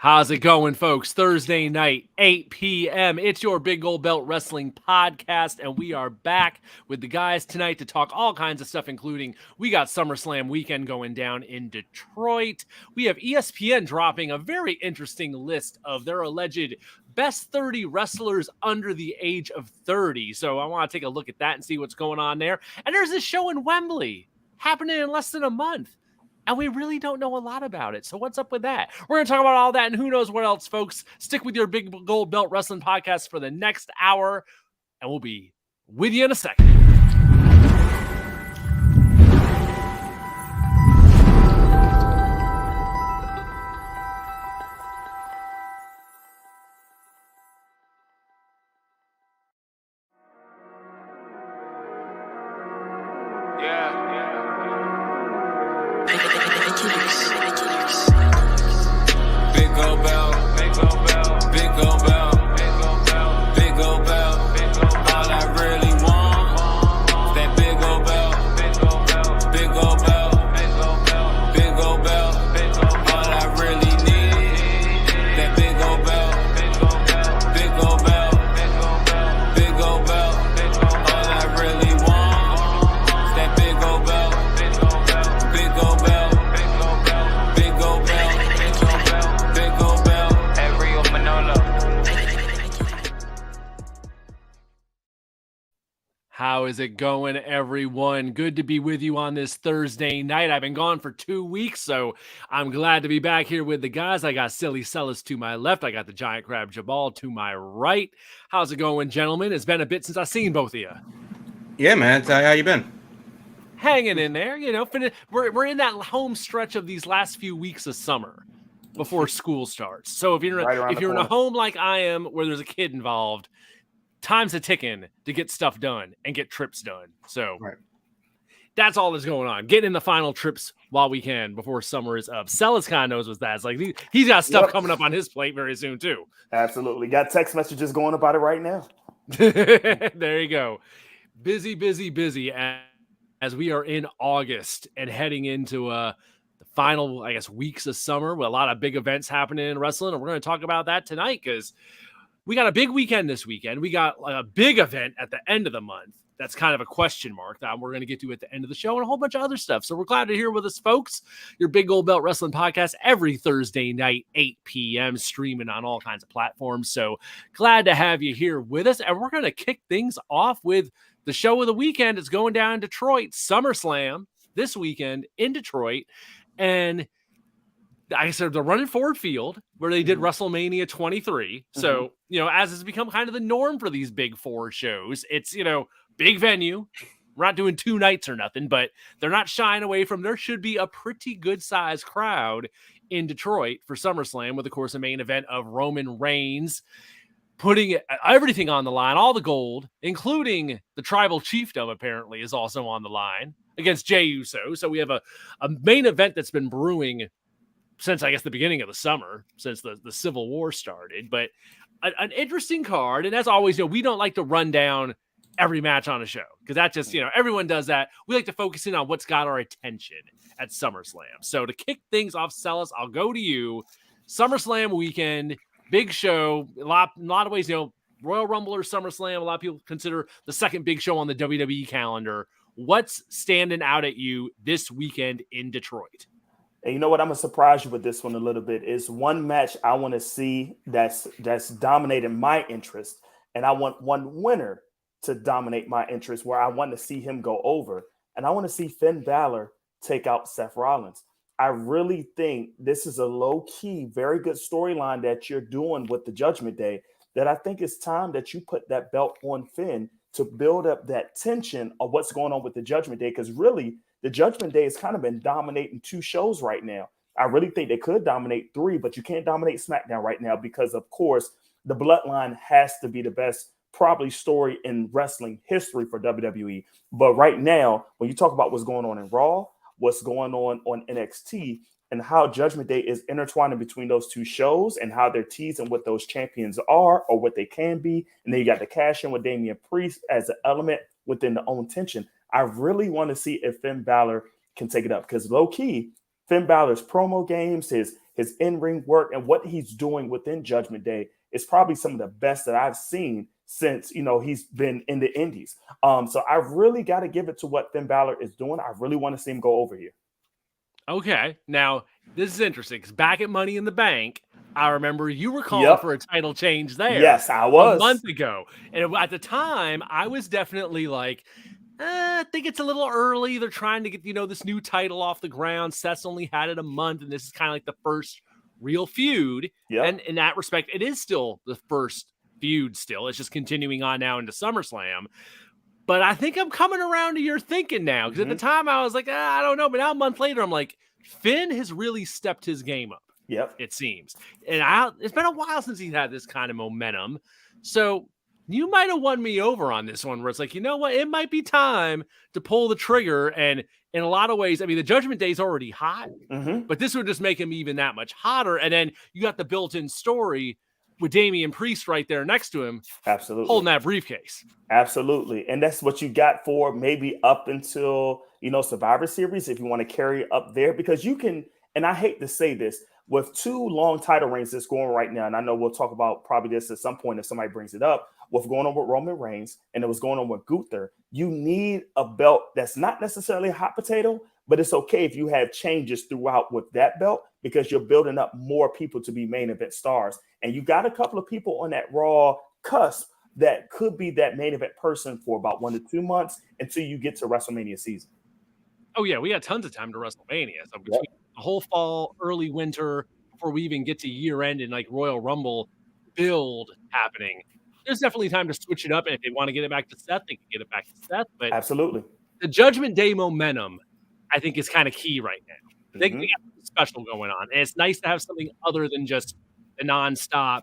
How's it going, folks? Thursday night, 8 p.m. It's your Big Gold Belt Wrestling podcast, and we are back with the guys tonight to talk all kinds of stuff, including we got SummerSlam weekend going down in Detroit. We have ESPN dropping a very interesting list of their alleged best 30 wrestlers under the age of 30. So I want to take a look at that and see what's going on there. And there's this show in Wembley happening in less than a month. And we really don't know a lot about it. So what's up with that? We're going to talk about all that and who knows what else, folks. Stick with your Big Gold Belt Wrestling podcast for the next hour, and we'll be with you in a second. How is it going, everyone? Good to be with you on this Thursday night. I've been gone for 2 weeks, so I'm glad to be back here with the guys. I got Silly Celis to my left. I got the Giant Crab Jabal to my right. How's it going, gentlemen? It's been a bit since I've seen both of you. Yeah, man. How you been? Hanging in there. You know, we're in that home stretch of these last few weeks of summer before school starts. So if you're in a home like I am where there's a kid involved, time's a ticking to get stuff done and get trips done. So That's all that's going on. Getting in the final trips while we can before summer is up. Celis kind of knows what that's like. He's got stuff coming up on his plate very soon too. Absolutely. Got text messages going about it right now. There you go. Busy as we are in August and heading into the final, I guess, weeks of summer with a lot of big events happening in wrestling. And we're going to talk about that tonight because we got a big weekend this weekend. We got a big event at the end of the month. That's kind of a question mark that we're going to get to at the end of the show and a whole bunch of other stuff. So we're glad to hear with us, folks. Your Big Gold Belt Wrestling podcast every Thursday night, 8 p.m., streaming on all kinds of platforms. So glad to have you here with us. And we're going to kick things off with the show of the weekend. It's going down in Detroit, SummerSlam this weekend in Detroit. And I said the running Ford Field where they did WrestleMania 23. So, as has become kind of the norm for these big four shows, it's, big venue. We're not doing 2 nights or nothing, but they're not shying away from there should be a pretty good sized crowd in Detroit for SummerSlam with, of course, a main event of Roman Reigns putting everything on the line, all the gold, including the tribal chiefdom apparently is also on the line against Jey Uso. So we have a main event that's been brewing since, I guess, the beginning of the summer, since the Civil War started. But an interesting card. And as always, we don't like to run down every match on a show because that just, everyone does that. We like to focus in on what's got our attention at SummerSlam. So to kick things off, Celis, I'll go to you. SummerSlam weekend, big show, a lot of ways, Royal Rumble or SummerSlam, a lot of people consider the second big show on the WWE calendar. What's standing out at you this weekend in Detroit? And you know what? I'm going to surprise you with this one a little bit. It's one match I want to see that's dominating my interest. And I want one winner to dominate my interest where I want to see him go over. And I want to see Finn Balor take out Seth Rollins. I really think this is a low-key, very good storyline that you're doing with the Judgment Day, that I think it's time that you put that belt on Finn to build up that tension of what's going on with the Judgment Day. Because really, the Judgment Day has kind of been dominating 2 shows right now. I really think they could dominate 3, but you can't dominate SmackDown right now because, of course, the Bloodline has to be the best probably story in wrestling history for WWE. But right now, when you talk about what's going on in Raw, what's going on NXT, and how Judgment Day is intertwining between those 2 shows and how they're teasing what those champions are or what they can be. And then you got the cash in with Damian Priest as an element within the own tension. I really want to see if Finn Balor can take it up because low key, Finn Balor's promo games, his in-ring work, and what he's doing within Judgment Day is probably some of the best that I've seen since, he's been in the Indies. So I really got to give it to what Finn Balor is doing. I really want to see him go over here. Okay. Now, this is interesting because back at Money in the Bank, I remember you were calling for a title change there. Yes, I was. A month ago. And at the time, I was definitely like, I think it's a little early. They're trying to get, this new title off the ground. Seth's only had it a month, and this is kind of like the first real feud. Yep. And in that respect, it is still the first feud still. It's just continuing on now into SummerSlam. But I think I'm coming around to your thinking now. Because at the time, I was like, I don't know. But now a month later, I'm like, Finn has really stepped his game up. Yep. It seems. And it's been a while since he's had this kind of momentum. So you might have won me over on this one where it's like, you know what? It might be time to pull the trigger. And in a lot of ways, I mean, the Judgment Day is already hot, but this would just make him even that much hotter. And then you got the built-in story with Damian Priest right there next to him. Absolutely. Holding that briefcase. Absolutely. And that's what you got for maybe up until, Survivor Series, if you want to carry up there, because you can, and I hate to say this, with 2 long title reigns that's going right now, and I know we'll talk about probably this at some point if somebody brings it up, what's going on with Roman Reigns and it was going on with Gunther, you need a belt that's not necessarily a hot potato, but it's okay if you have changes throughout with that belt because you're building up more people to be main event stars. And you got a couple of people on that Raw cusp that could be that main event person for about 1 to 2 months until you get to WrestleMania season. Oh, yeah. We got tons of time to WrestleMania. So between the whole fall, early winter, before we even get to year end and like Royal Rumble build happening, there's definitely time to switch it up. And if they want to get it back to Seth, they can get it back to Seth. But absolutely, the Judgment Day momentum, I think, is kind of key right now. I think they got something special going on. And it's nice to have something other than just the nonstop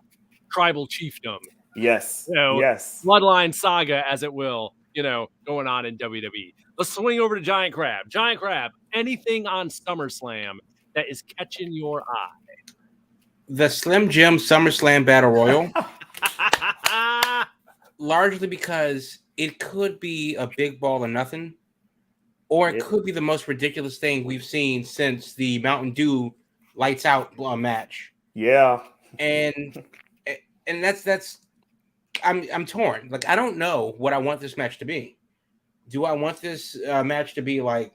tribal chiefdom. Yes. Bloodline saga, as it will, going on in WWE. Let's swing over to Giant Crab. Giant Crab, anything on SummerSlam that is catching your eye? The Slim Jim SummerSlam Battle Royal. Largely because it could be a big ball of nothing, or it could be the most ridiculous thing we've seen since the Mountain Dew Lights Out match. Yeah. And that's I'm torn. Like, I don't know what I want this match to be. Do I want this match to be like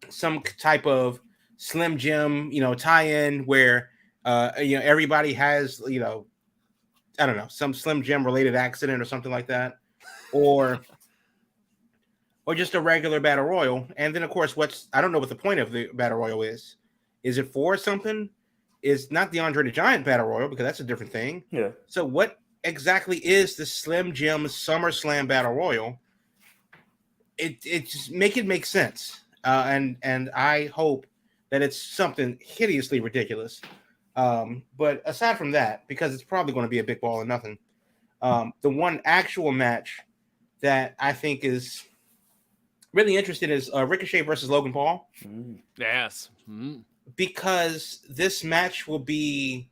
some type of Slim Jim, tie-in where everybody has, I don't know, some Slim Jim related accident or something like that, or just a regular battle royal? And then, of course, I don't know what the point of the battle royal is. Is it for something? Is not the Andre the Giant battle royal, because that's a different thing. Yeah. So what exactly is the Slim Jim SummerSlam battle royal? It just make sense, and I hope that it's something hideously ridiculous. But aside from that, because it's probably going to be a big ball of nothing, the one actual match that I think is really interesting is Ricochet versus Logan Paul. Yes. Because this match will play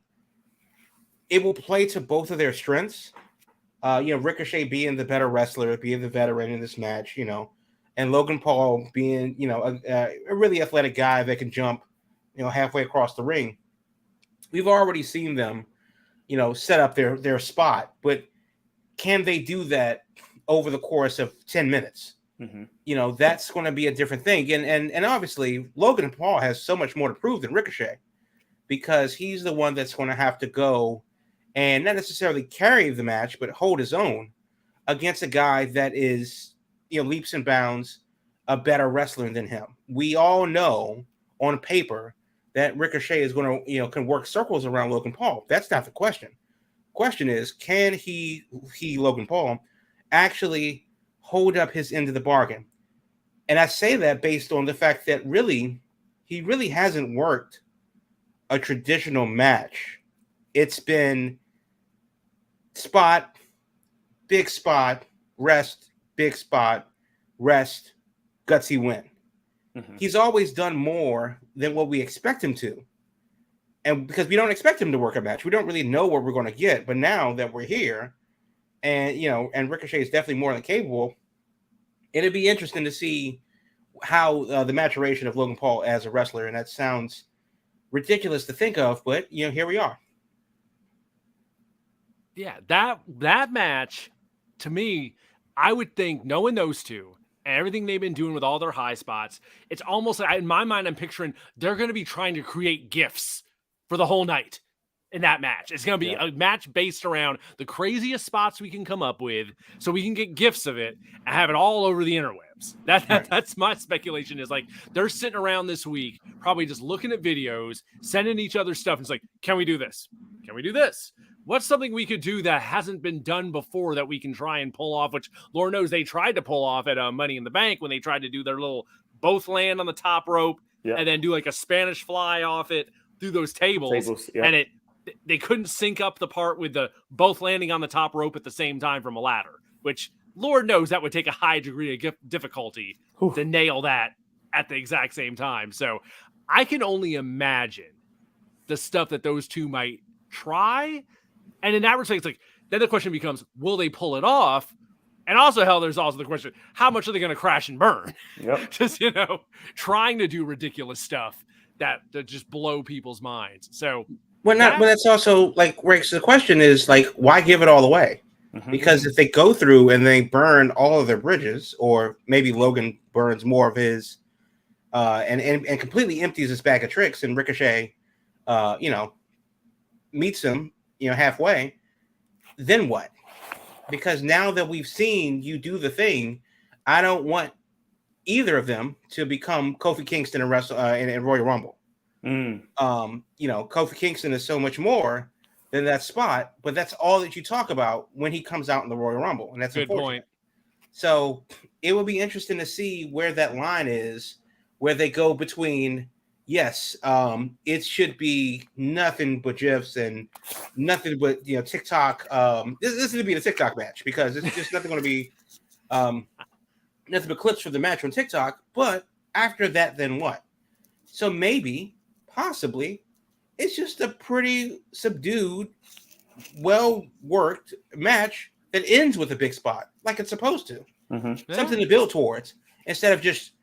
to both of their strengths. Ricochet being the better wrestler, being the veteran in this match, and Logan Paul being, a really athletic guy that can jump, halfway across the ring. We've already seen them, set up their spot, but can they do that over the course of 10 minutes? That's going to be a different thing. And obviously Logan Paul has so much more to prove than Ricochet, because he's the one that's going to have to go and not necessarily carry the match, but hold his own against a guy that is, leaps and bounds a better wrestler than him. We all know on paper that Ricochet is going to, can work circles around Logan Paul. That's not the question. Question is, can he Logan Paul, actually hold up his end of the bargain? And I say that based on the fact that he really hasn't worked a traditional match. It's been spot, big spot, rest, big spot, rest, gutsy win. He's always done more than what we expect him to. And because we don't expect him to work a match, we don't really know what we're going to get. But now that we're here, and and Ricochet is definitely more than capable, it'd be interesting to see how the maturation of Logan Paul as a wrestler, and that sounds ridiculous to think of, but here we are. Yeah, that match, to me, I would think, knowing those two and everything they've been doing with all their high spots, it's almost like, in my mind, I'm picturing they're going to be trying to create gifts for the whole night in that match. It's going to be a match based around the craziest spots we can come up with, so we can get gifs of it and have it all over the interwebs. That's my speculation, is like they're sitting around this week, probably just looking at videos, sending each other stuff. And it's like, can we do this? Can we do this? What's something we could do that hasn't been done before that we can try and pull off, which Lord knows they tried to pull off at Money in the Bank when they tried to do their little both land on the top rope and then do like a Spanish fly off it through those tables. And they couldn't sync up the part with the both landing on the top rope at the same time from a ladder, which Lord knows that would take a high degree of difficulty to nail that at the exact same time. So I can only imagine the stuff that those two might try. And in that respect, it's like, then the question becomes, will they pull it off? And also, there's also the question, how much are they going to crash and burn? Just, trying to do ridiculous stuff that just blow people's minds. So, but that's also like, Rick, so the question is like, why give it all away? Because if they go through and they burn all of their bridges, or maybe Logan burns more of his, and completely empties his bag of tricks, and Ricochet, meets him, halfway, then what? Because now that we've seen you do the thing, I don't want either of them to become Kofi Kingston and wrestle in Royal Rumble. Kofi Kingston is so much more than that spot, but that's all that you talk about when he comes out in the Royal Rumble, and that's good point. So it will be interesting to see where that line is, where they go between. Yes, it should be nothing but GIFs and nothing but TikTok. This is going to be the TikTok match, because it's just nothing going to be nothing but clips for the match on TikTok. But after that, then what? So maybe, possibly, it's just a pretty subdued, well-worked match that ends with a big spot, like it's supposed to. Something to build towards, instead of just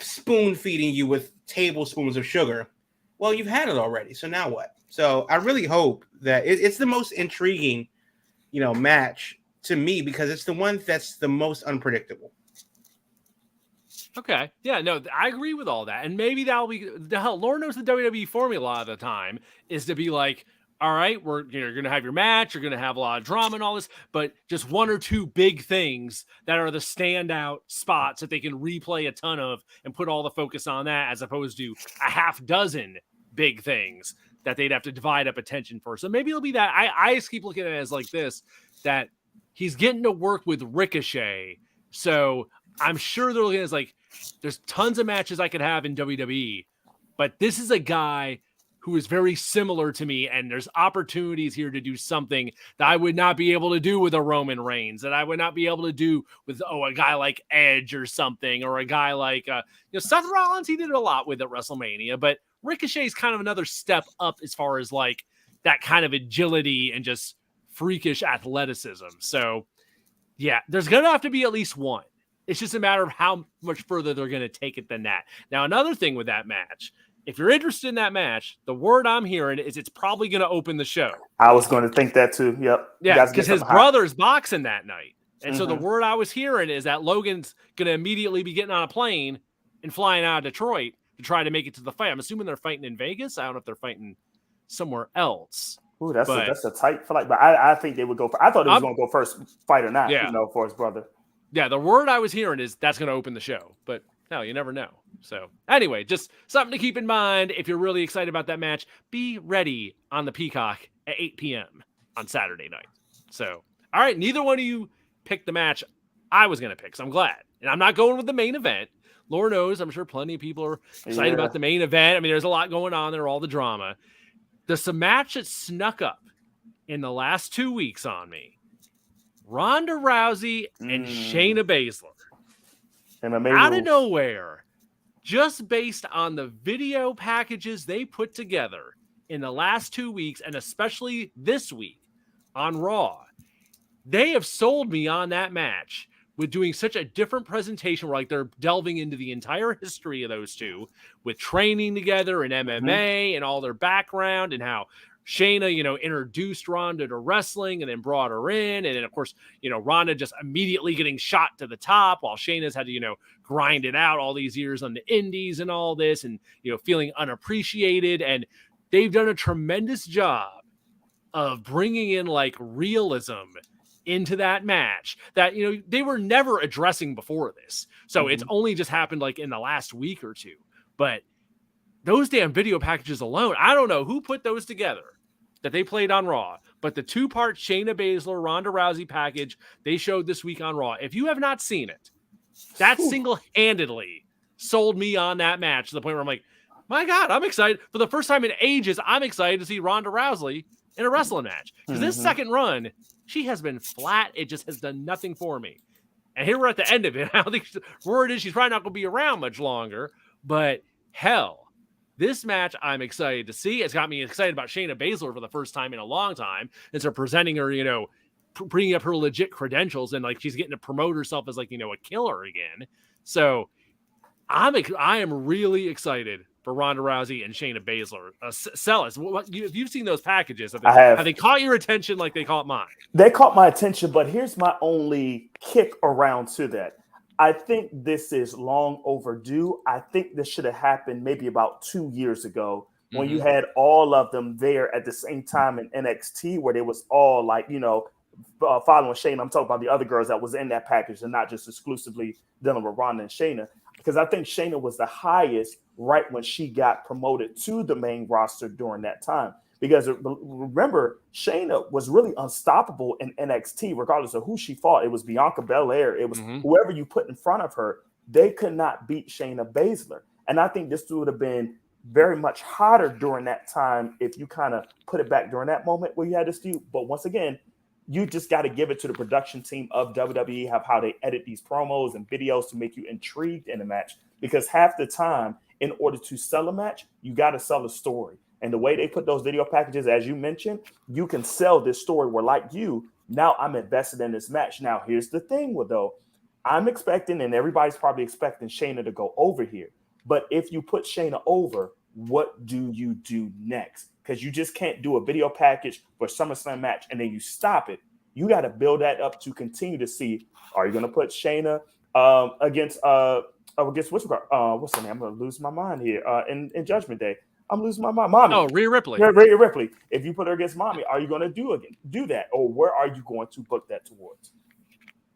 spoon feeding you with tablespoons of sugar. Well, you've had it already, so now what? So I really hope that it's the most intriguing, match to me, because it's the one that's the most unpredictable. Okay, yeah, no, I agree with all that, and maybe that'll be the hell. Lord knows the WWE formula of the time is to be like, all right, you're going to have your match, you're going to have a lot of drama and all this, but just one or two big things that are the standout spots that they can replay a ton of and put all the focus on that, as opposed to a half dozen big things that they'd have to divide up attention for. So maybe it'll be that. I just keep looking at it as like this, that he's getting to work with Ricochet. So I'm sure they're looking at it as like, there's tons of matches I could have in WWE, but this is a guy who is very similar to me, and there's opportunities here to do something that I would not be able to do with a Roman Reigns, that I would not be able to do with a guy like Edge or something, or a guy like Seth Rollins. He did it a lot with at WrestleMania, but Ricochet is kind of another step up as far as like that kind of agility and just freakish athleticism. So yeah, there's gonna have to be at least one. It's just a matter of how much further they're going to take it than that. Now, another thing with that match, if you're interested in that match, the word I'm hearing is it's probably going to open the show. I was going to think that too. Yep. Yeah, because his brother's boxing that night. And so the word I was hearing is that Logan's going to immediately be getting on a plane and flying out of Detroit to try to make it to the fight. I'm assuming they're fighting in Vegas. I don't know if they're fighting somewhere else. Ooh, that's a tight fight. But I think they would go. I thought it was going to go first fight or not, for his brother. Yeah, the word I was hearing is that's going to open the show. But no, you never know. So anyway, just something to keep in mind. If you're really excited about that match, be ready on the Peacock at 8 p.m. on Saturday night. So, all right, neither one of you picked the match I was going to pick, so I'm glad. And I'm not going with the main event. Lord knows, I'm sure plenty of people are excited about the main event. I mean, there's a lot going on there, all the drama. There's a match that snuck up in the last 2 weeks on me. Ronda Rousey and Shayna Baszler. Out of nowhere, just based on the video packages they put together in the last 2 weeks, and especially this week on Raw, they have sold me on that match with doing such a different presentation where like they're delving into the entire history of those two with training together in MMA and all their background and how Shayna, introduced Ronda to wrestling and then brought her in. And then, of course, Ronda just immediately getting shot to the top while Shayna's had to, grind it out all these years on the indies and all this and, feeling unappreciated. And they've done a tremendous job of bringing in like realism into that match that, they were never addressing before this. So it's only just happened like in the last week or two. But those damn video packages alone, I don't know who put those together that they played on Raw, but the 2-part Shayna Baszler, Ronda Rousey package they showed this week on Raw. If you have not seen it, that single-handedly sold me on that match to the point where I'm like, my God, I'm excited. For the first time in ages, I'm excited to see Ronda Rousey in a wrestling match. Because this second run, she has been flat. It just has done nothing for me. And here we're at the end of it. I don't think word is she's probably not going to be around much longer. But hell, this match I'm excited to see. It's got me excited about Shayna Baszler for the first time in a long time. And so presenting her, bringing up her legit credentials and like she's getting to promote herself as like, a killer again. So I am really excited for Ronda Rousey and Shayna Baszler. Celis, if you've seen those packages, have they caught your attention like they caught mine? They caught my attention, but here's my only kick around to that. I think this is long overdue. I think this should have happened maybe about 2 years ago when you had all of them there at the same time in NXT where they was all like, following Shayna. I'm talking about the other girls that was in that package and not just exclusively dealing with Ronda and Shayna. Because I think Shayna was the highest right when she got promoted to the main roster during that time. Because remember, Shayna was really unstoppable in NXT, regardless of who she fought. It was Bianca Belair. It was whoever you put in front of her. They could not beat Shayna Baszler. And I think this would have been very much hotter during that time if you kind of put it back during that moment where you had this feud. But once again, you just got to give it to the production team of WWE, how they edit these promos and videos to make you intrigued in a match. Because half the time, in order to sell a match, you got to sell a story. And the way they put those video packages, as you mentioned, you can sell this story where, like you, now I'm invested in this match. Now, here's the thing, though. I'm expecting, and everybody's probably expecting Shayna to go over here. But if you put Shayna over, what do you do next? Because you just can't do a video package for a SummerSlam match and then you stop it. You got to build that up to continue to see, are you going to put Shayna against what's her name? I'm going to lose my mind here. In Judgment Day, I'm losing my mind. Mommy. Oh, Rhea Ripley. Rhea Ripley. If you put her against Mommy, are you going to do that? Or where are you going to book that towards?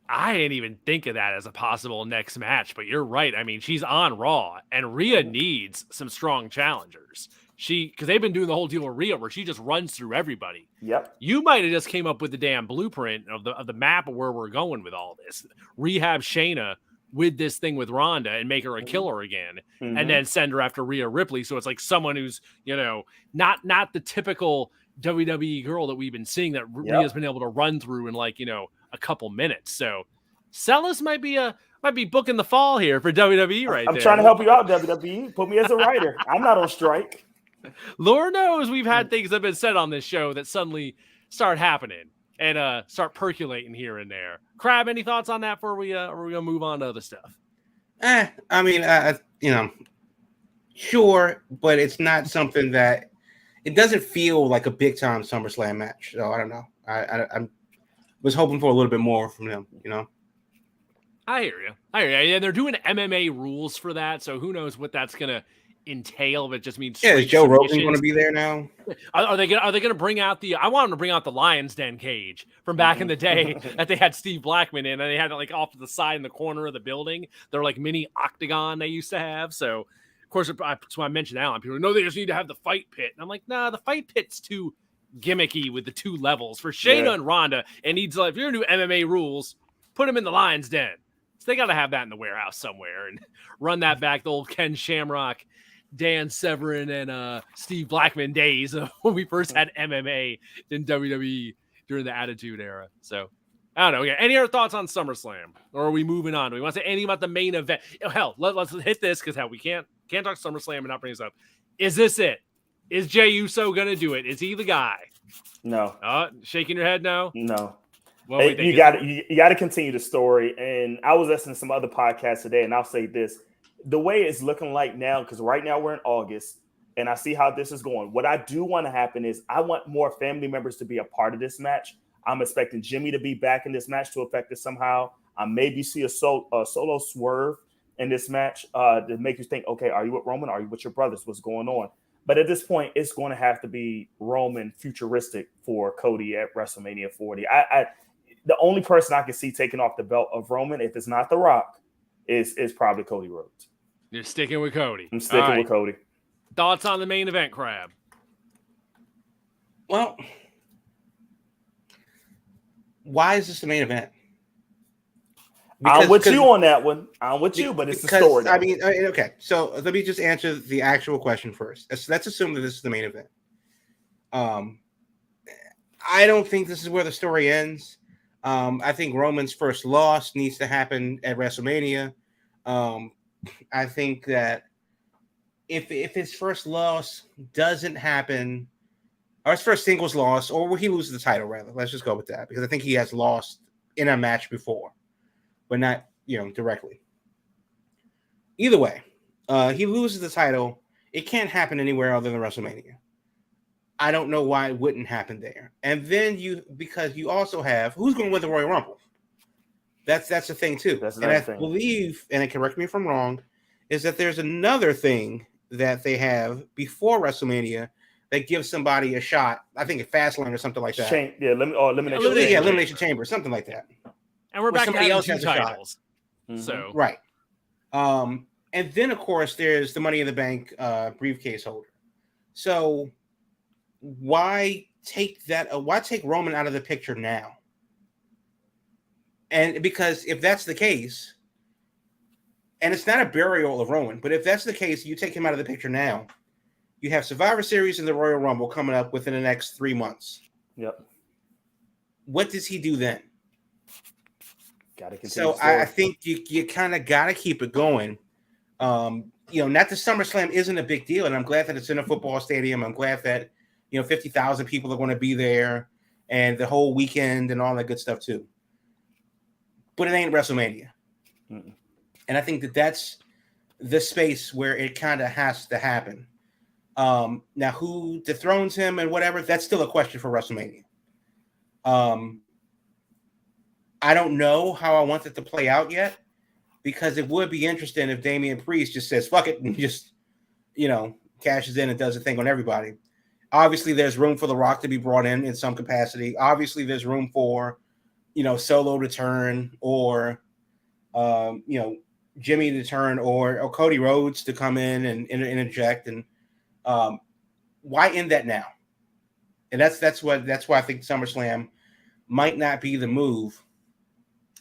I didn't even think of that as a possible next match, but you're right. I mean, she's on Raw, and Rhea needs some strong challengers. Because they've been doing the whole deal with Rhea where she just runs through everybody. Yep. You might have just came up with the damn blueprint of the map of where we're going with all this. Rehab Shayna with this thing with Ronda and make her a killer again, and then send her after Rhea Ripley. So it's like someone who's, not the typical WWE girl that we've been seeing that Rhea's been able to run through in like, a couple minutes. So Celis might be booking the fall here for WWE right I'm there. trying to help you out, WWE. Put me as a writer. I'm not on strike. Lord knows we've had things that have been said on this show that suddenly start happening and start percolating here and there. Crab, any thoughts on that before we gonna move on to other stuff? I mean, sure, but it's not something that it doesn't feel like a big time SummerSlam match. So I don't know. I was hoping for a little bit more from them. I hear you. Yeah, they're doing MMA rules for that, so who knows what that's gonna entail, but it just means is Joe Rogan going to be there now? Are they gonna bring out I want them to bring out the Lion's Den cage from back in the day that they had Steve Blackman in, and they had it like off to the side in the corner of the building. They're like mini octagon they used to have. So of course that's why I mentioned Alan. People know they just need to have the fight pit, and I'm like, nah, the fight pit's too gimmicky with the two levels for Shayna and Ronda. It needs, like, if you're gonna do MMA rules, put them in the Lion's Den. So they got to have that in the warehouse somewhere and run that back the old Ken Shamrock, Dan Severn, and Steve Blackman days of when we first had MMA in WWE during the Attitude Era. So I don't know. Yeah. Any other thoughts on SummerSlam, or are we moving on? Do we want to say anything about the main event? Hell, let's hit this because we can't talk SummerSlam and not bring this up. Is this it? Is Jey Uso gonna do it? Is he the guy? No. Shaking your head, no. No. What we think you got to continue the story. And I was listening to some other podcasts today, and I'll say this: the way it's looking like now, because right now we're in August, and I see how this is going. What I do want to happen is I want more family members to be a part of this match. I'm expecting Jimmy to be back in this match to affect it somehow. I maybe see a solo swerve in this match to make you think, okay, are you with Roman? Are you with your brothers? What's going on? But at this point, it's going to have to be Roman futuristic for Cody at WrestleMania 40. The only person I can see taking off the belt of Roman, if it's not The Rock, is probably Cody Rhodes. You're sticking with Cody. I'm sticking with Cody. Thoughts on the main event, Crab? Well, why is this the main event? I'm with you on that one. I'm with you, but it's the story. I mean, okay. So let me just answer the actual question first. Let's assume that this is the main event. I don't think this is where the story ends. I think Roman's first loss needs to happen at WrestleMania. I think that if his first loss doesn't happen, or his first singles loss, or he loses the title, rather, let's just go with that, because I think he has lost in a match before, but not, directly. Either way, he loses the title. It can't happen anywhere other than WrestleMania. I don't know why it wouldn't happen there. And then because you also have who's going to win the Royal Rumble. That's the thing too. And I believe, and correct me if I'm wrong, is that there's another thing that they have before WrestleMania that gives somebody a shot. I think at Fastlane or something like that. Elimination Chamber, something like that. And we're back to having two titles. Mm-hmm. So right. And then of course there's the Money in the Bank briefcase holder. So why take Roman out of the picture now? And because if that's the case, and it's not a burial of Roman, but if that's the case, you take him out of the picture now. You have Survivor Series and the Royal Rumble coming up within the next 3 months. Yep. What does he do then? Got to continue. So I think you kind of got to keep it going. Not the SummerSlam isn't a big deal, and I'm glad that it's in a football stadium. I'm glad that 50,000 people are going to be there, and the whole weekend and all that good stuff too. But it ain't WrestleMania. Mm-mm. And I think that's the space where it kind of has to happen. Now, who dethrones him and whatever, that's still a question for WrestleMania. I don't know how I want it to play out yet, because it would be interesting if Damian Priest just says, fuck it, and just, cashes in and does a thing on everybody. Obviously, there's room for The Rock to be brought in some capacity. Obviously, there's room for, Solo to turn, or, Jimmy to turn, or Cody Rhodes to come in and interject. And why end that now? And that's why I think SummerSlam might not be the move.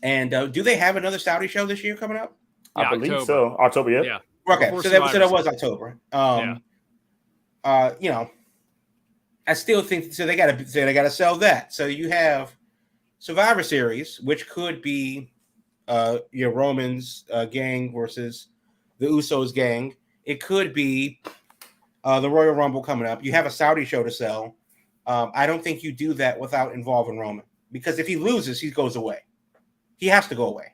And do they have another Saudi show this year coming up? I believe so. October, yeah. Okay, so that was October. I still think so. They gotta sell that. So you have Survivor Series, which could be your Roman's gang versus the Usos gang. It could be the Royal Rumble coming up. You have a Saudi show to sell. I don't think you do that without involving Roman, because if he loses, he goes away. He has to go away.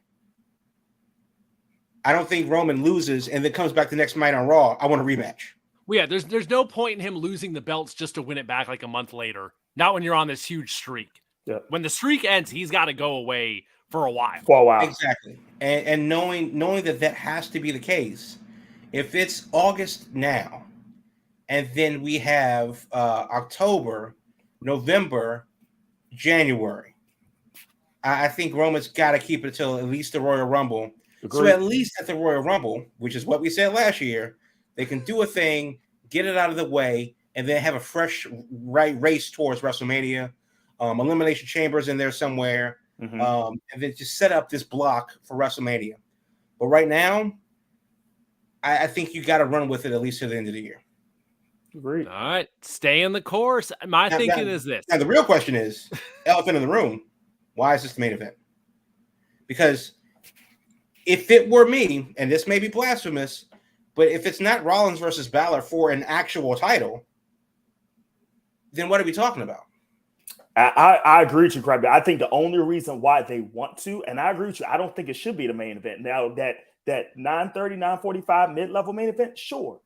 I don't think Roman loses and then comes back the next night on Raw. I want a rematch. Well, yeah, there's no point in him losing the belts just to win it back like a month later. Not when you're on this huge streak. Yeah. When the streak ends, he's got to go away for a while. Exactly. And knowing that has to be the case, if it's August now, and then we have October, November, January, I think Roman's got to keep it till at least the Royal Rumble. Agreed. So at least at the Royal Rumble, which is what we said last year, they can do a thing, get it out of the way, and then have a fresh race towards WrestleMania. Elimination Chambers in there somewhere, and then just set up this block for WrestleMania. But right now, I think you got to run with it at least to the end of the year. Agreed. All right, stay in the course. My thinking is this. Now the real question is, elephant in the room, why is this the main event? Because if it were me, and this may be blasphemous, but if it's not Rollins versus Balor for an actual title, then what are we talking about? I agree with you, Crabby. I think the only reason why they want to, and I agree with you, I don't think it should be the main event. Now that 9:30, 9:45 mid-level main event, sure.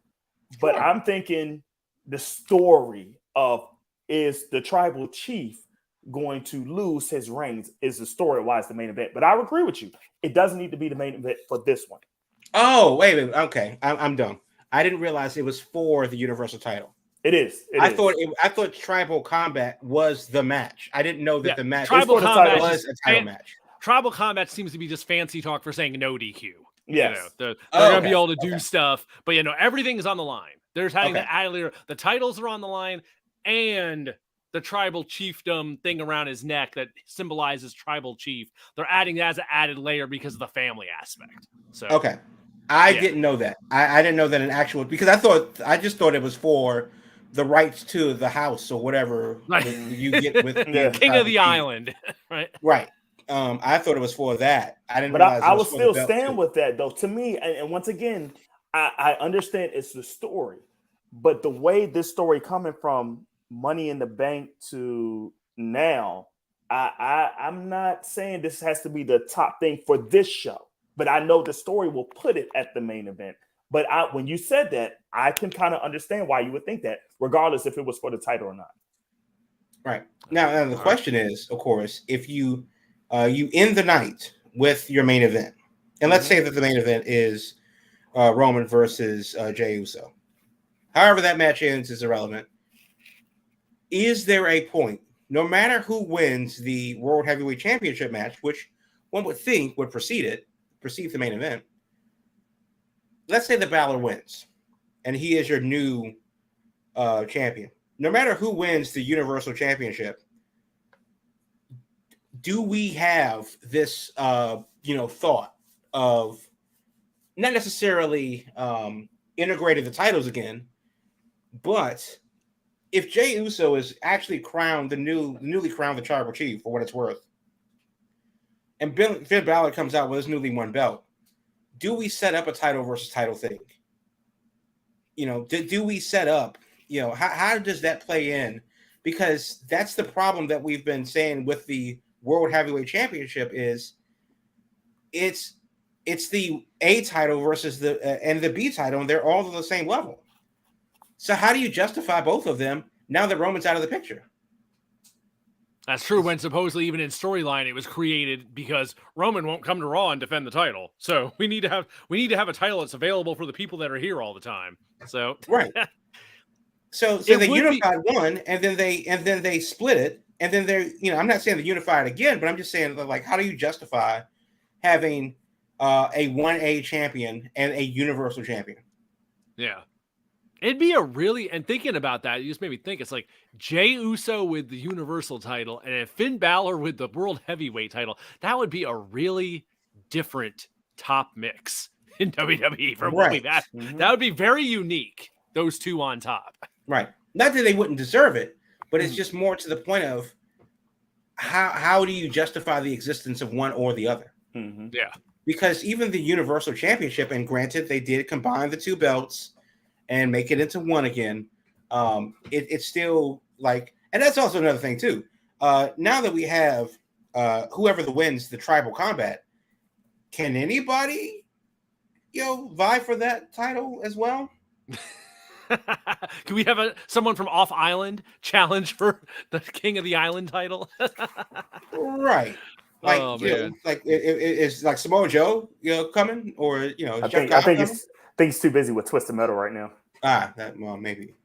But I'm thinking the story of, is the tribal chief going to lose his reigns, is the story why it's the main event. But I agree with you. It doesn't need to be the main event for this one. Oh, wait a minute. Okay. I'm dumb. I didn't realize it was for the Universal title. It is. I thought Tribal Combat was the match. I didn't know that the match Tribal Combat was a title match. Tribal Combat seems to be just fancy talk for saying no DQ. Yes. You know, they're going to be able to do stuff, but everything is on the line. There's having the titles are on the line, and the tribal chiefdom thing around his neck that symbolizes tribal chief. They're adding as an added layer because of the family aspect. So I didn't know that. I didn't know that in actual, because I just thought it was for the rights to the house or whatever you get with the King of the Island, right? Right. I thought it was for that. I didn't. But I will still stand with that, though. To me, and once again, I understand it's the story, but the way this story coming from Money in the Bank to now, I'm not saying this has to be the top thing for this show, but I know the story will put it at the main event. But when you said that, I can kind of understand why you would think that, regardless if it was for the title or not. Right. Now the question is, of course, if you end the night with your main event, and let's say that the main event is Roman versus Jey Uso. However that match ends is irrelevant. Is there a point, no matter who wins the World Heavyweight Championship match, which one would think would precede the main event, let's say the Balor wins, and he is your new champion. No matter who wins the Universal Championship, do we have this, thought of not necessarily integrating the titles again, but if Jey Uso is actually crowned newly crowned the tribal chief, for what it's worth, and Finn Balor comes out with his newly won belt, do we set up a title versus title thing? Do we set up, how does that play in? Because that's the problem that we've been saying with the World Heavyweight Championship is it's the A title versus the B title, and they're all on the same level. So how do you justify both of them now that Roman's out of the picture? That's true. When supposedly even in storyline it was created because Roman won't come to Raw and defend the title. So we need to have a title that's available for the people that are here all the time. So right. So they unified one, and then they split it, and then they're I'm not saying they unified again, but I'm just saying that, like, how do you justify having a 1A champion and a Universal champion? Yeah. It'd be and thinking about that, you just made me think, it's like Jey Uso with the Universal title and Finn Balor with the World Heavyweight title. That would be a really different top mix in WWE from what we've had. That would be very unique, those two on top. Right. Not that they wouldn't deserve it, but it's just more to the point of how do you justify the existence of one or the other? Mm-hmm. Yeah. Because even the Universal Championship, and granted, they did combine the two belts and make it into one again. It's still like, and that's also another thing too. Now that we have whoever wins the Tribal Combat, can anybody, vie for that title as well? Can we have someone from off island challenge for the King of the Island title? Right. Like, it's like Samoa Joe, coming, or I think he's too busy with Twisted Metal right now. Maybe.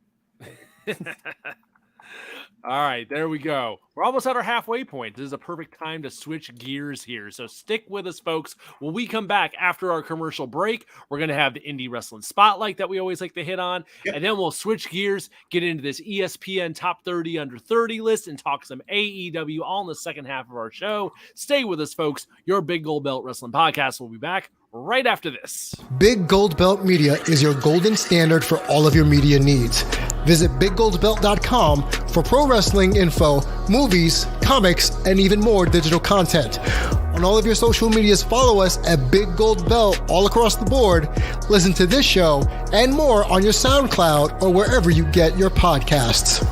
All right, there we go. We're almost at our halfway point. This is a perfect time to switch gears here. So stick with us, folks. When we come back after our commercial break, we're going to have the Indie Wrestling Spotlight that we always like to hit on. Yep. And then we'll switch gears, get into this ESPN Top 30 Under 30 list, and talk some AEW all in the second half of our show. Stay with us, folks. Your Big Gold Belt Wrestling Podcast will be back right after this. Big Gold Belt Media is your golden standard for all of your media needs. Visit BigGoldBelt.com for pro wrestling info, movies, comics, and even more digital content. On all of your social medias, follow us at Big Gold Belt all across the board. Listen to this show and more on your SoundCloud or wherever you get your podcasts.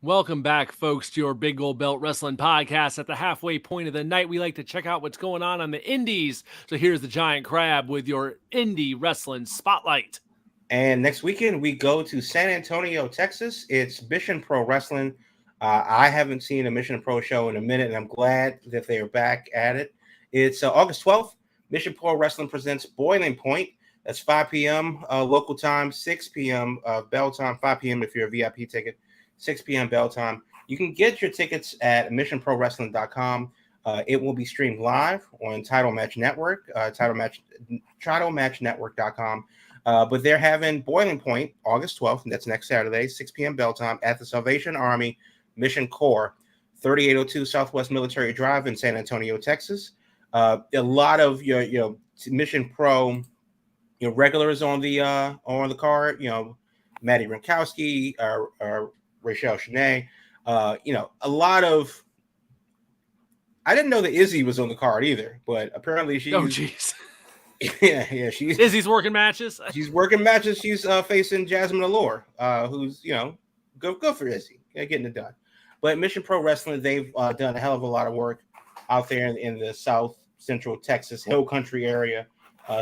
Welcome back, folks, to your Big Gold Belt Wrestling Podcast. At the halfway point of the night, we like to check out what's going on the indies. So here's the Giant Crab with your Indie Wrestling Spotlight. And next weekend, we go to San Antonio, Texas. It's Mission Pro Wrestling. I haven't seen a Mission Pro show in a minute, and I'm glad that they are back at it. It's August 12th. Mission Pro Wrestling presents Boiling Point. That's 5 p.m. Local time, 6 p.m. Bell time, 5 p.m. if you're a VIP ticket. 6 p.m. bell time. You can get your tickets at missionprowrestling.com. It will be streamed live on Title Match Network, titlematchnetwork.com. But they're having Boiling Point August 12th, and that's next Saturday, 6 p.m. bell time at the Salvation Army Mission Corps, 3802 Southwest Military Drive in San Antonio, Texas. A lot of your Mission Pro regulars on the card. Maddie Rinkowski, Rachel Shanae, a lot of. I didn't know that Izzy was on the card either, but apparently she's. Oh, jeez. yeah, Izzy's working matches. She's working matches. She's facing Jasmine Allure, who's good for Izzy, getting it done. But Mission Pro Wrestling, they've done a hell of a lot of work out there in the South Central Texas Hill Country area,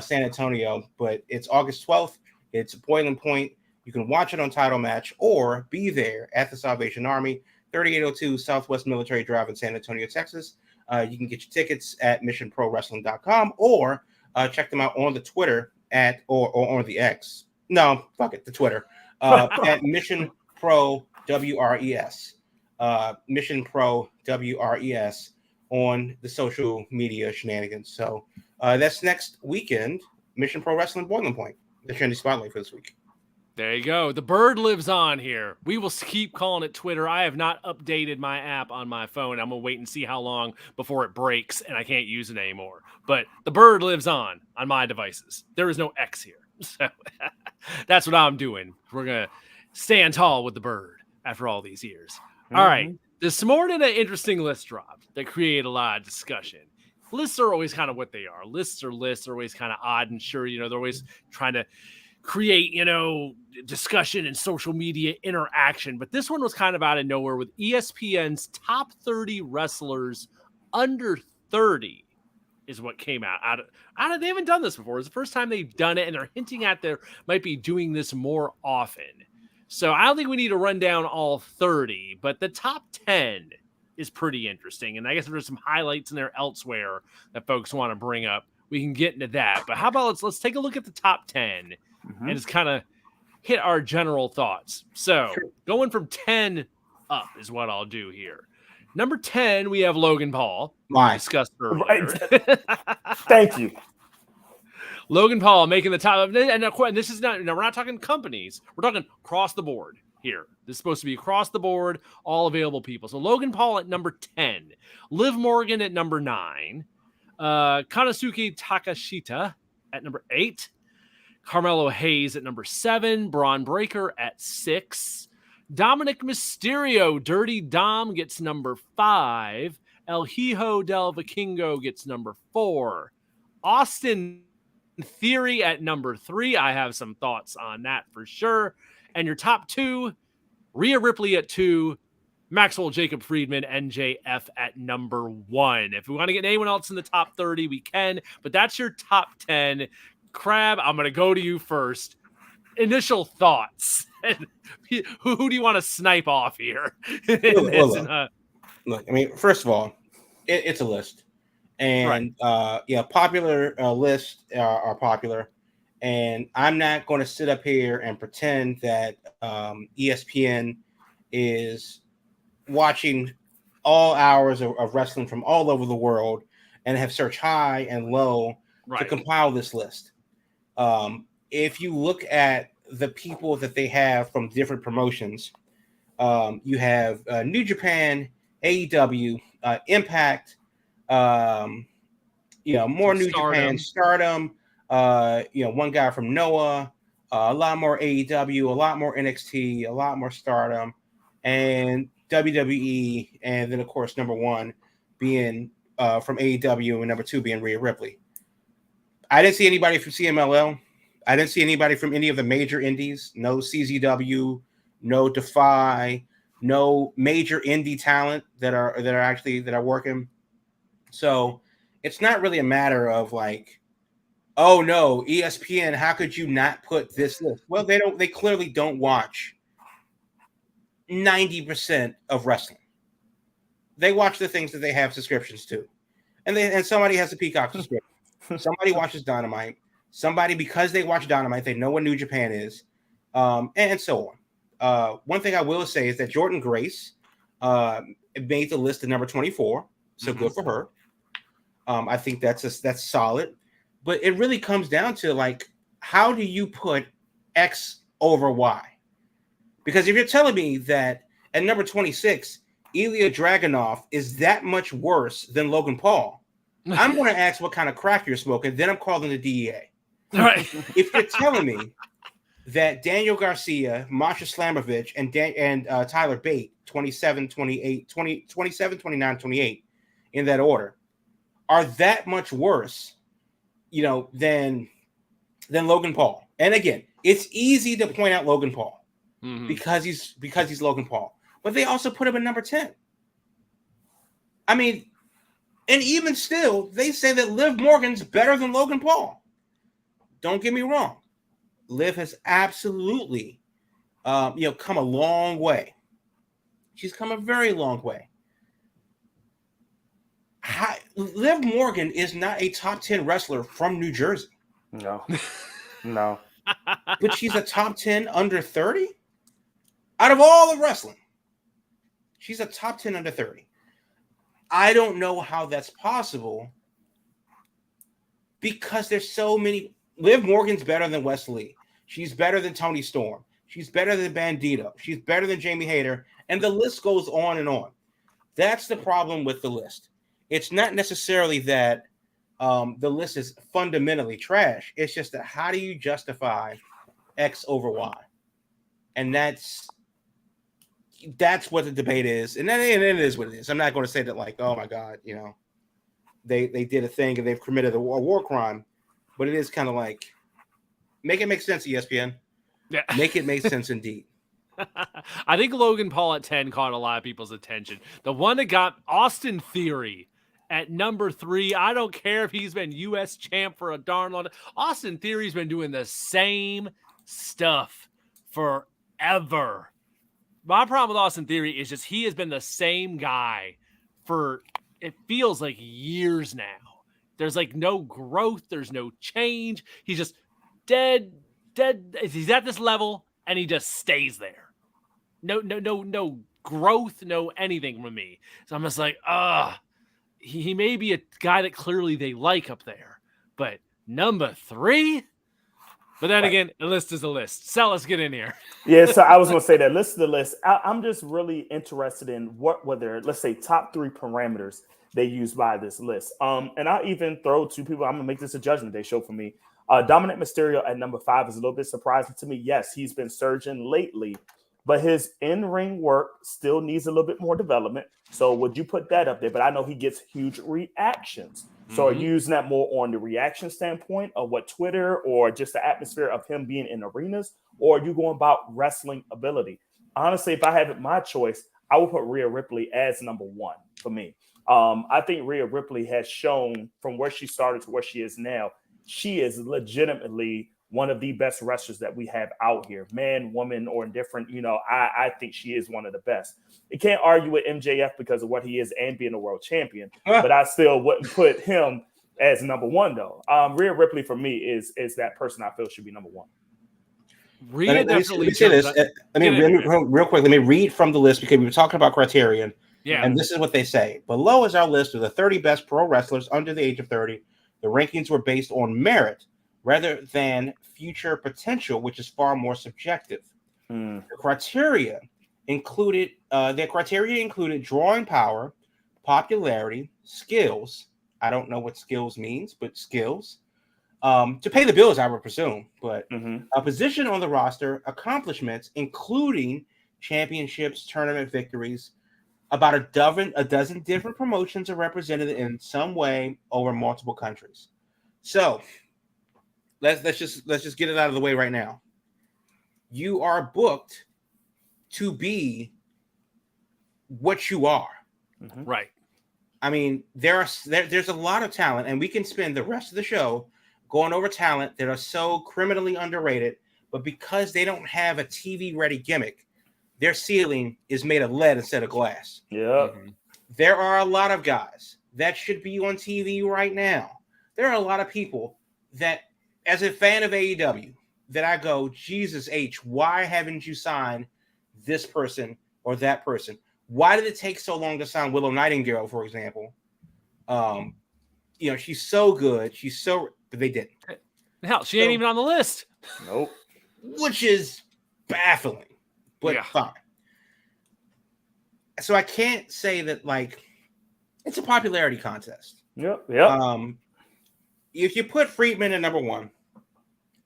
San Antonio. But it's August 12th. It's Boiling Point. You can watch it on Title Match or be there at the Salvation Army, 3802 Southwest Military Drive in San Antonio, Texas. You can get your tickets at missionprowrestling.com or check them out on the Twitter or on the X. No, fuck it, the Twitter at Mission Pro WRES. Mission Pro WRES on the social media shenanigans. So that's next weekend. Mission Pro Wrestling Boiling Point, the trendy spotlight for this week. There you go. The bird lives on here. We will keep calling it Twitter. I have not updated my app on my phone. I'm going to wait and see how long before it breaks and I can't use it anymore. But the bird lives on my devices. There is no X here. So that's what I'm doing. We're going to stand tall with the bird after all these years. Mm-hmm. All right. This morning, an interesting list dropped that created a lot of discussion. Lists are always kind of what they are. Lists are always kind of odd and sure, they're always trying to create, discussion and social media interaction. But this one was kind of out of nowhere with ESPN's top 30 wrestlers under 30 is what came out. They haven't done this before. It's the first time they've done it, and they're hinting at they might be doing this more often. So I don't think we need to run down all 30, but the top 10 is pretty interesting. And I guess if there's some highlights in there elsewhere that folks want to bring up, we can get into that. But how about let's take a look at the top 10 and just kind of hit our general thoughts. So going from 10 up is what I'll do here. Number 10, we have Logan Paul. Discussed earlier. Right. Thank you. Logan Paul making the top. And this is not, we're not talking companies. We're talking across the board here. This is supposed to be across the board, all available people. So Logan Paul at number 10. Liv Morgan at number 9. Konosuke Takashita at number 8. Carmelo Hayes at number 7. Braun Breaker at 6. Dominic Mysterio, Dirty Dom, gets number 5. El Hijo del Vikingo gets number 4. Austin Theory at number 3. I have some thoughts on that for sure. And your top 2, Rhea Ripley at 2. Maxwell Jacob Friedman, NJF at number 1. If we want to get anyone else in the top 30, we can. But that's your top 10. Crab, I'm going to go to you first. Initial thoughts. Who do you want to snipe off here? Look, I mean, first of all, it's a list. And, popular lists are popular. And I'm not going to sit up here and pretend that ESPN is watching all hours of wrestling from all over the world and have searched high and low to compile this list. If you look at the people that they have from different promotions, you have New Japan, AEW, Impact, more New Japan, Stardom, one guy from Noah, a lot more AEW, a lot more NXT, a lot more Stardom, and WWE, and then of course number 1 being from AEW and number 2 being Rhea Ripley. I didn't see anybody from CMLL. I didn't see anybody from any of the major indies. No CZW, no Defy, no major indie talent that are working. So it's not really a matter of like, oh no, ESPN, how could you not put this list? Well, they clearly don't watch 90% of wrestling. They watch the things that they have subscriptions to. And somebody has a Peacock subscription. Somebody watches Dynamite. Somebody, because they watch Dynamite, they know what New Japan is, and so on. One thing I will say is that Jordan Grace made the list at number 24, so good for her. I think that's solid, but it really comes down to like, how do you put X over Y? Because if you're telling me that at number 26, Ilya Dragunov is that much worse than Logan Paul, I'm going to ask what kind of crack you're smoking. Then I'm calling the DEA. All right. If you're telling me that Daniel Garcia, Masha Slamovich, and Tyler Bate, 27, 28, 20, 27, 29, 28, in that order, are that much worse, than Logan Paul. And again, it's easy to point out Logan Paul because he's Logan Paul. But they also put him at number 10. I mean, and even still, they say that Liv Morgan's better than Logan Paul. Don't get me wrong. Liv has absolutely, come a long way. She's come a very long way. Liv Morgan is not a top 10 wrestler from New Jersey. No. But she's a top 10 under 30? Out of all the wrestling, she's a top 10 under 30. I don't know how that's possible because there's so many. Liv Morgan's better than Wes Lee. She's better than Toni Storm. She's better than Bandito. She's better than Jamie Hayter. And the list goes on and on. That's the problem with the list. It's not necessarily that the list is fundamentally trash. It's just that how do you justify X over Y? And that's what the debate is. And it is what it is. I'm not going to say that like, oh my God, they did a thing and they've committed a war crime. But it is kind of like, make it make sense, ESPN. Yeah. Make it make sense indeed. I think Logan Paul at 10 caught a lot of people's attention. The one that got Austin Theory at number 3. I don't care if he's been U.S. champ for a darn long time. Austin Theory's been doing the same stuff forever. My problem with Austin Theory is just he has been the same guy for, it feels like, years now. There's like no growth. There's no change. He's just dead. He's at this level and he just stays there. No growth, no anything from me. So I'm just like, he may be a guy that clearly they like up there, but number 3. But then again, a list is a list. So let's get in here. Yeah, so I was going to say that list is the list. I'm just really interested in whether, let's say, top 3 parameters they use by this list. And I'll even throw 2 people. I'm going to make this a judgment day show for me. Dominic Mysterio at number 5 is a little bit surprising to me. Yes, he's been surging lately, but his in-ring work still needs a little bit more development. So would you put that up there? But I know he gets huge reactions. So are you using that more on the reaction standpoint of what Twitter or just the atmosphere of him being in arenas? Or are you going about wrestling ability? Honestly, if I had it my choice, I would put Rhea Ripley as number 1 for me. I think Rhea Ripley has shown from where she started to where she is now, she is legitimately one of the best wrestlers that we have out here, man, woman, or indifferent. I think she is one of the best. You can't argue with MJF because of what he is and being a world champion, but I still wouldn't put him as number 1 though. Rhea Ripley for me is that person I feel should be number 1. Rhea definitely. Let me say this. Real quick. Let me read from the list because we were talking about Criterion. Yeah. And this is what they say. Below is our list of the 30 best pro wrestlers under the age of 30. The rankings were based on merit rather than future potential, which is far more subjective. The criteria included drawing power, popularity, skills. I don't know what skills means, but skills. To pay the bills, I would presume. But a position on the roster, accomplishments, including championships, tournament victories. About a dozen different promotions are represented in some way over multiple countries. So let's just get it out of the way right now. You are booked to be what you are. Right. I mean, there's a lot of talent, and we can spend the rest of the show going over talent that are so criminally underrated, but because they don't have a TV-ready gimmick, their ceiling is made of lead instead of glass. Yeah. There are a lot of guys that should be on TV right now. There are a lot of people that, as a fan of AEW, that I go, Jesus H, why haven't you signed this person or that person? Why did it take so long to sign Willow Nightingale, for example? She's so good. But they didn't. Hell, she ain't even on the list. Nope. Which is baffling, but fine. So I can't say that, like, it's a popularity contest. Yep. If you put Friedman at number 1,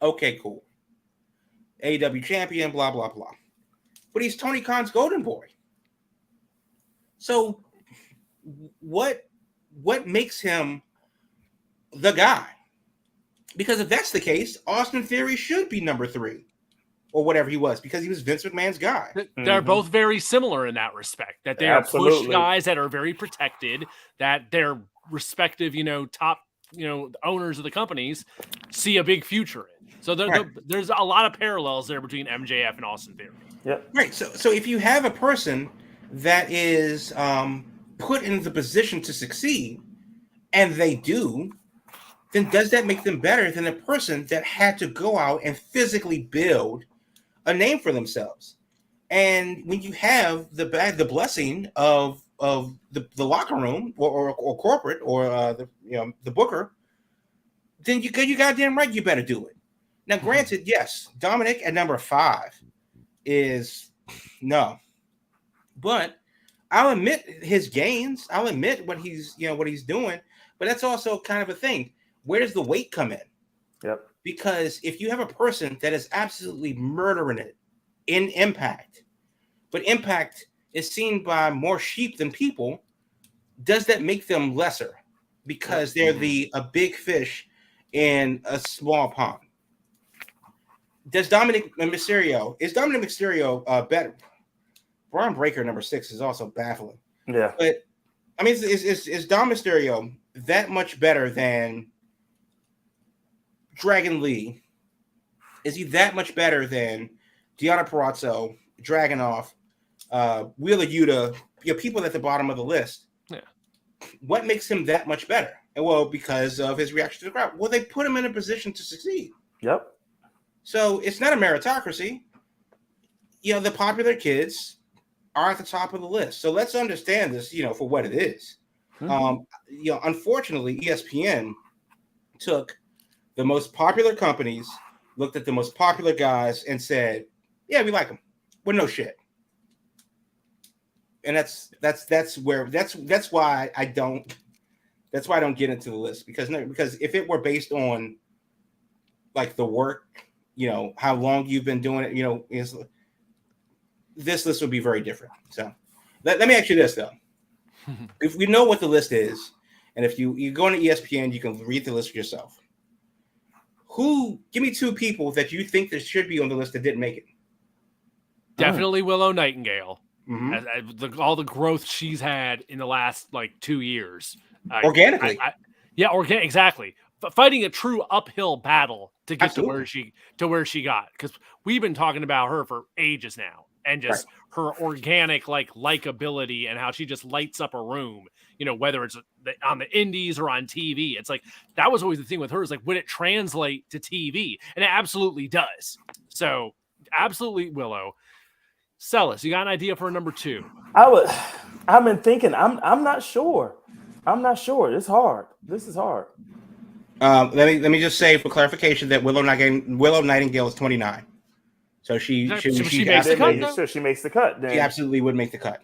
okay, cool. AEW champion, blah, blah, blah. But he's Tony Khan's golden boy. So what makes him the guy? Because if that's the case, Austin Theory should be number 3 or whatever he was, because he was Vince McMahon's guy. They're both very similar in that respect, that they are push guys that are very protected, that their respective, top, owners of the companies see a big future in. So there's a lot of parallels there between MJF and Austin Theory. Yeah. Right. So if you have a person that is put in the position to succeed, and they do, then does that make them better than a person that had to go out and physically build a name for themselves? And when you have the blessing of the locker room or corporate or the booker, then you goddamn right you better do it. Now, granted, yes, Dominic at number 5 is no, but I'll admit his gains. I'll admit what he's doing, but that's also kind of a thing. Where does the weight come in? Yep. Because if you have a person that is absolutely murdering it in Impact, but Impact is seen by more sheep than people, does that make them lesser because they're a big fish in a small pond? Is Dominic Mysterio better? Braun Breaker number 6 is also baffling. Yeah. But I mean, is Dom Mysterio that much better than Dragon Lee? Is he that much better than Deonna Purrazzo, Dragunov, Wheeler Yuta, people at the bottom of the list? Yeah. What makes him that much better? And well, because of his reaction to the crowd. Well, they put him in a position to succeed. Yep. So it's not a meritocracy. The popular kids are at the top of the list. So let's understand this, for what it is. Unfortunately, ESPN took the most popular companies, looked at the most popular guys, and said, "Yeah, we like them." Well, no shit. And that's why I don't get into the list, because if it were based on like the work, how long you've been doing it, this list would be very different. So let me ask you this though. If we know what the list is, and if you go on ESPN, you can read the list yourself. Give me 2 people that you think that should be on the list that didn't make it. Definitely Willow Nightingale. Mm-hmm. All the growth she's had in the last 2 years. Organically. Exactly. Fighting a true uphill battle to get Absolutely. to where she got, because we've been talking about her for ages now, and just her organic likability and how she just lights up a room, whether it's on the indies or on TV. It's like that was always the thing with her, is would it translate to TV? And it absolutely does. So absolutely Willow. Celis, you got an idea for a number 2? I've been thinking. I'm not sure. It's hard. This is hard. Let me just say for clarification that Willow Nightingale is 29, so she makes the cut. So she makes the cut. Then she absolutely would make the cut.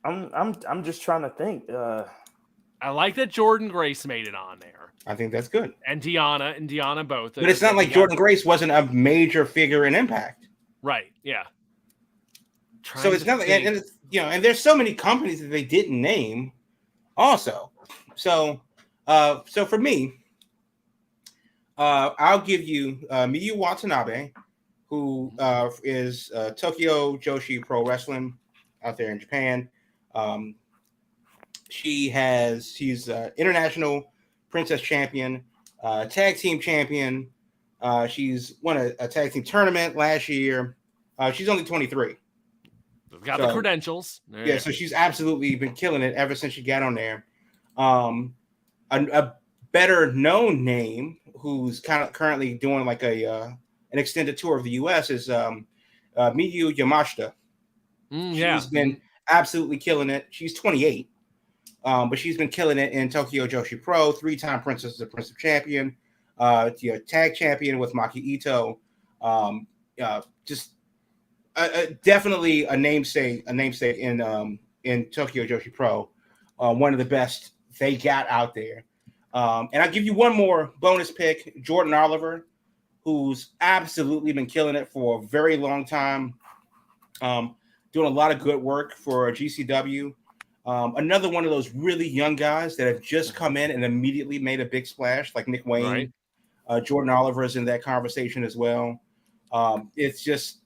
I'm just trying to think. I like that Jordan Grace made it on there. I think that's good. And Deanna both. But it's not like Jordan Grace wasn't a major figure in Impact. Right. Yeah. So it's not, and there's so many companies that they didn't name also. So for me, I'll give you Miyu Watanabe, who is Tokyo Joshi Pro Wrestling out there in Japan. She's international princess champion, tag team champion. She's won a tag team tournament last year. She's only 23. Got the credentials. Yeah, so she's absolutely been killing it ever since she got on there. A better known name who's kind of currently doing like an extended tour of the U.S. is Miyu Yamashita. She's been absolutely killing it. She's 28, but she's been killing it in Tokyo Joshi Pro, 3-time Princess of Prince of Champion, tag champion with Maki Ito. Just definitely a namesake in Tokyo Joshi Pro. One of the best they got out there. And I'll give you one more bonus pick, Jordan Oliver, who's absolutely been killing it for a very long time. Doing a lot of good work for GCW. Another one of those really young guys that have just come in and immediately made a big splash, like Nick Wayne. Right. Jordan Oliver is in that conversation as well. It's just,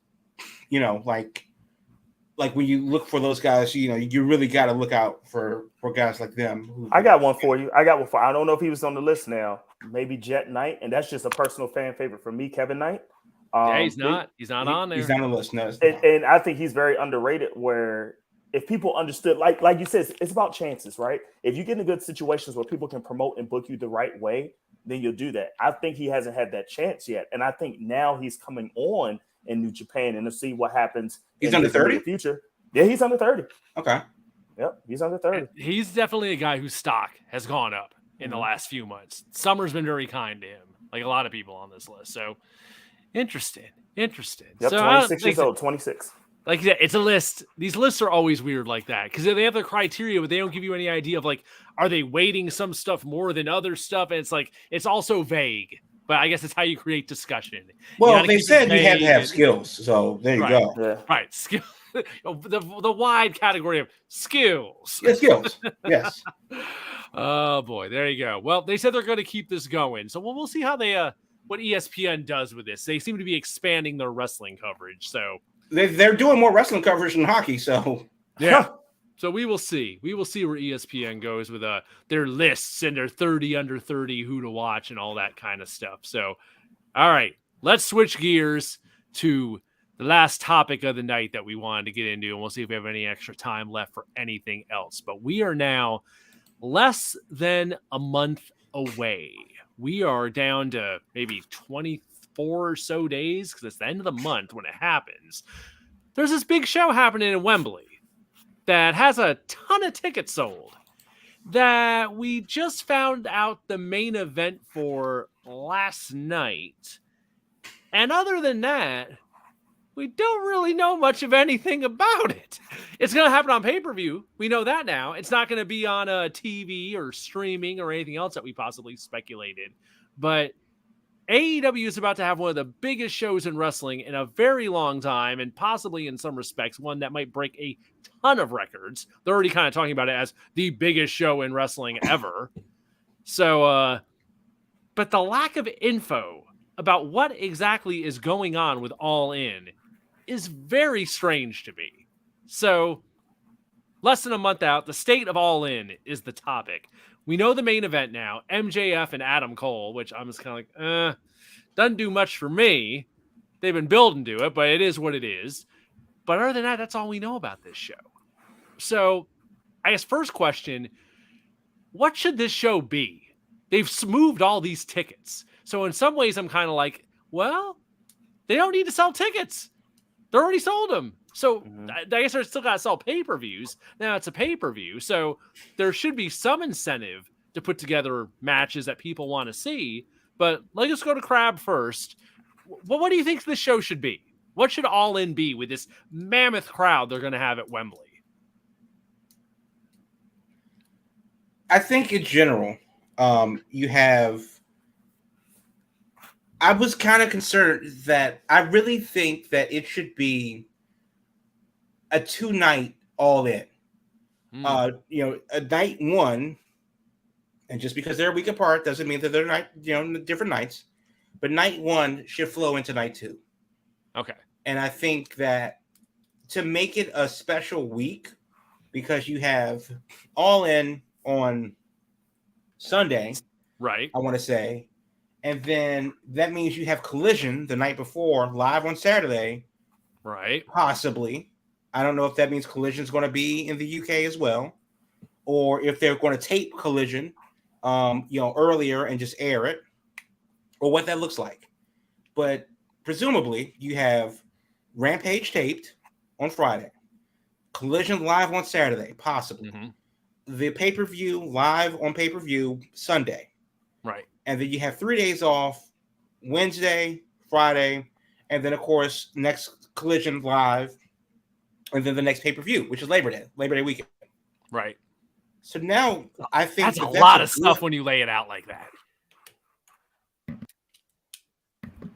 like when you look for those guys, you really got to look out for guys like them. I got one for you. I don't know if he was on the list now. Maybe Jet Knight, and that's just a personal fan favorite for me, Kevin Knight. He's not on there. He's not on the list. No, and I think he's very underrated. Where if people understood, like you said, it's about chances, right? If you get in good situations where people can promote and book you the right way, then you'll do that. I think he hasn't had that chance yet, and I think now he's coming on in New Japan, and to see what happens. He's under 30. Future, yeah, he's under 30. Okay, yep, he's under 30. He's definitely a guy whose stock has gone up in the last few months. Summer's been very kind to him, like a lot of people on this list. So interesting. Yep, So 26 years old, 26. Like you said, it's a list. These lists are always weird like that because they have their criteria, but they don't give you any idea of like, are they weighting some stuff more than other stuff? And it's like, it's also vague. But I guess it's how you create discussion. Well, they said you had to have skills, so there you go. Yeah. Right, skill. The wide category of skills. Yeah, skills. Yes. Oh boy, there you go. Well, they said they're going to keep this going, so we'll see how they what ESPN does with this. They seem to be expanding their wrestling coverage, so they're doing more wrestling coverage than hockey. So yeah. So we will see. We will see where ESPN goes with their lists and their 30 under 30 who to watch and all that kind of stuff. So, all right, let's switch gears to the last topic of the night that we wanted to get into, and we'll see if we have any extra time left for anything else. But we are now less than a month away. We are down to maybe 24 or so days because it's the end of the month when it happens. There's this big show happening in Wembley that has a ton of tickets sold that we just found out the main event for last night. And other than that, we don't really know much of anything about it. It's going to happen on pay-per-view. We know that now. It's not going to be on a TV or streaming or anything else that we possibly speculated. But AEW is about to have one of the biggest shows in wrestling in a very long time, and possibly in some respects, one that might break a ton of records. They're already kind of talking about it as the biggest show in wrestling ever. So, but the lack of info about what exactly is going on with All In is very strange to me. So, less than a month out, the state of All In is the topic. We know the main event now, MJF and Adam Cole, which I'm just kind of like, doesn't do much for me. They've been building to it, but it is what it is. But other than that, that's all we know about this show. So, I guess first question, what should this show be? They've moved all these tickets. So in some ways, I'm kind of like, well, they don't need to sell tickets. They already sold them. So I guess they're still got to sell pay-per-views. Now it's a pay-per-view. So there should be some incentive to put together matches that people want to see. But let's go to Crab first. What do you think this show should be? What should All In be with this mammoth crowd they're going to have at Wembley? I think in general, you have... I was kind of concerned that I really think that it should be a 2-night All In. A night one, and just because they're a week apart doesn't mean that they're different nights. But night one should flow into night two. Okay. And I think that to make it a special week, because you have All In on Sunday, Right. I want to say, and then that means you have Collision the night before live on Saturday, Right. possibly. I don't know if that means Collision's going to be in the UK as well, or if they're going to tape Collision, earlier and just air it, or what that looks like. But presumably, you have Rampage taped on Friday, Collision live on Saturday, possibly. Mm-hmm. The pay-per-view live on pay-per-view Sunday. Right. And then you have 3 days off, Wednesday, Friday, and then, of course, next Collision live, and then the next pay-per-view, which is Labor Day weekend. Right. So now I think that's a lot of stuff when you lay it out like that.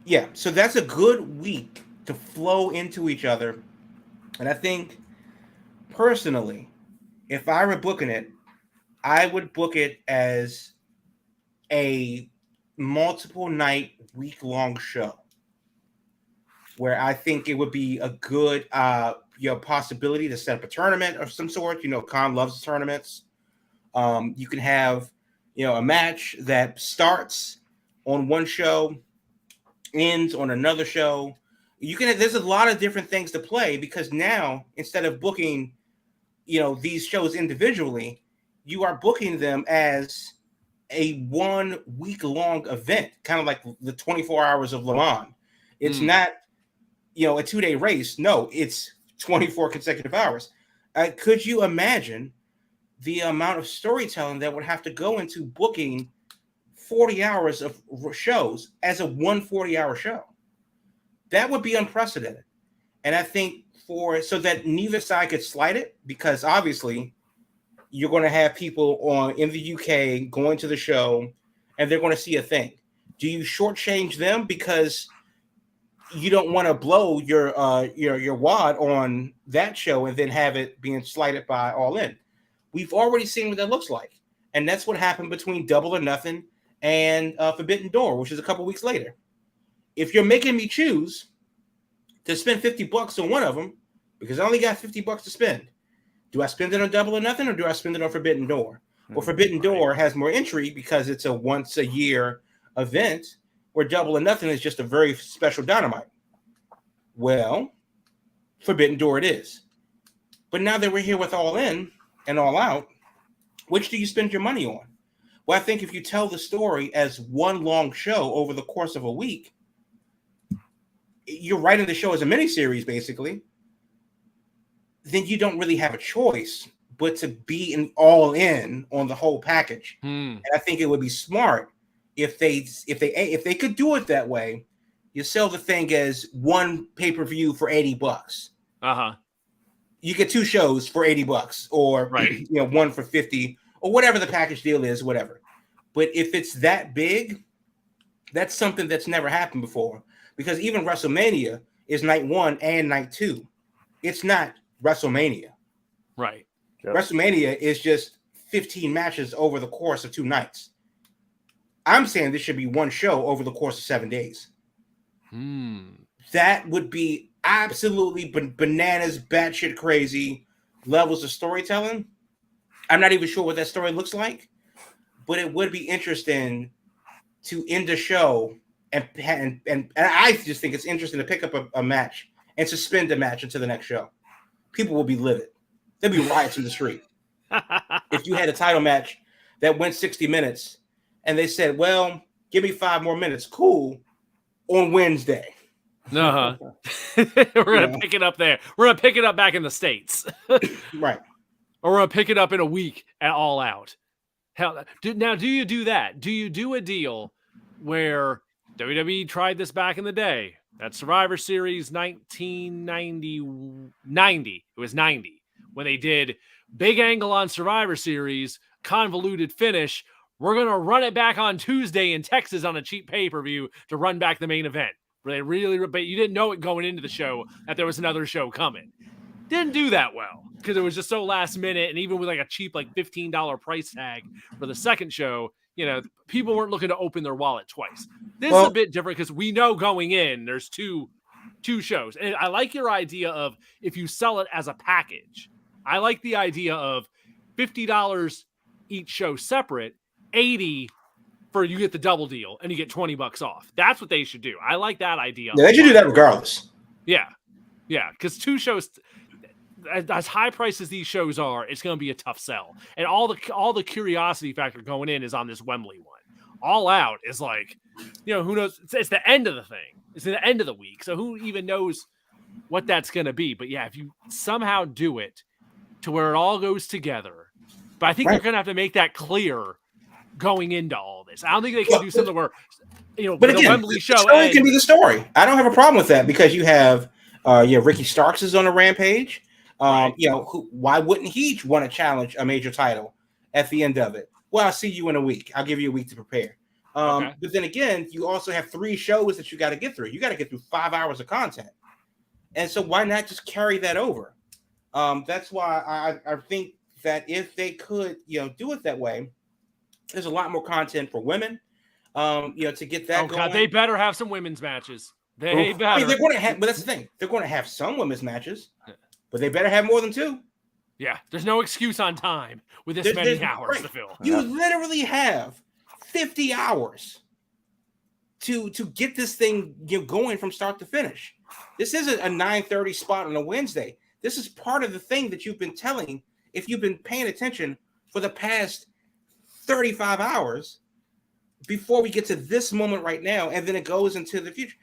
Yeah, so that's a good week to flow into each other. And I think, personally, if I were booking it, I would book it as a multiple night, week-long show where I think it would be a good possibility to set up a tournament of some sort. Khan loves tournaments. You can have, a match that starts on one show, ends on another show. There's a lot of different things to play, because now, instead of booking, these shows individually, you are booking them as a 1 week long event, kind of like the 24 hours of Le Mans. It's not, a 2-day race. No, it's 24 consecutive hours. Could you imagine the amount of storytelling that would have to go into booking 40 hours of shows as a 140-hour show? That would be unprecedented. And I think so that neither side could slight it, because obviously you're going to have people in the UK going to the show and they're going to see a thing. Do you shortchange them because you don't want to blow your wad on that show and then have it being slighted by All In? We've already seen what that looks like. And that's what happened between Double or Nothing and Forbidden Door, which is a couple weeks later. If you're making me choose to spend $50 on one of them, because I only got $50 to spend, do I spend it on Double or Nothing, or do I spend it on Forbidden Door? Well, Forbidden Door has more entry because it's a once a year event, where Double or Nothing is just a very special Dynamite. Well, Forbidden Door it is. But now that we're here with All In and All Out, which do you spend your money on? Well, I think if you tell the story as one long show over the course of a week, you're writing the show as a miniseries, basically, then you don't really have a choice but to be all in on the whole package. And I think it would be smart if they could do it that way. You sell the thing as one pay-per-view for $80. You get 2 shows for $80, or right. One for $50, or whatever the package deal is, whatever. But if it's that big, that's something that's never happened before. Because even WrestleMania is night 1 and night 2. It's not WrestleMania. Right. Yep. WrestleMania is just 15 matches over the course of 2 nights. I'm saying this should be one show over the course of 7 days. That would be absolutely bananas, batshit crazy levels of storytelling. I'm not even sure what that story looks like, but it would be interesting to end a show, and I just think it's interesting to pick up a match and suspend a match until the next show. People will be livid. There'll be riots in the street. If you had a title match that went 60 minutes and they said, well, give me 5 more minutes. Cool. On Wednesday. We're going to pick it up there. We're going to pick it up back in the States. Right. Or we're going to pick it up in a week at All Out. Hell, now, do you do that? Do you do a deal where WWE tried this back in the day? That Survivor Series 1990. It was 90 when they did big angle on Survivor Series, convoluted finish. We're going to run it back on Tuesday in Texas on a cheap pay-per-view to run back the main event. But you didn't know it going into the show that there was another show coming. Didn't do that well because it was just so last minute. And even with like a cheap, like $15 price tag for the second show, people weren't looking to open their wallet twice. This is a bit different because we know going in, there's two shows. And I like your idea of if you sell it as a package, I like the idea of $50 each show separate, $80 for you get the double deal and you get $20 off. That's what they should do. I like that idea. Yeah, they should do that regardless. Yeah. Yeah. Because 2 shows, as high priced as these shows are, it's going to be a tough sell. And all the curiosity factor going in is on this Wembley one. All Out is like, who knows? It's the end of the thing. It's the end of the week. So who even knows what that's going to be? But yeah, if you somehow do it to where it all goes together, but I think they're going to have to make that clear going into all this. I don't think they can do something where, but again, Wembley show the story can be the story. I don't have a problem with that because you have, Ricky Starks is on a rampage. Right. Why wouldn't he want to challenge a major title at the end of it? Well, I'll see you in a week. I'll give you a week to prepare. Okay. But then again, you also have 3 shows that you got to get through. You got to get through 5 hours of content. And so why not just carry that over? That's why I think that if they could, do it that way, there's a lot more content for women, to get that going. God, they better have some women's matches. They better. I mean, they're going to have, but that's the thing. They're going to have some women's matches, but they better have more than 2. Yeah, there's no excuse on time with this many hours to fill. You literally have 50 hours to get this thing going from start to finish. This isn't a 9:30 spot on a Wednesday. This is part of the thing that you've been telling, if you've been paying attention for the past 35 hours before we get to this moment right now, and then it goes into the future.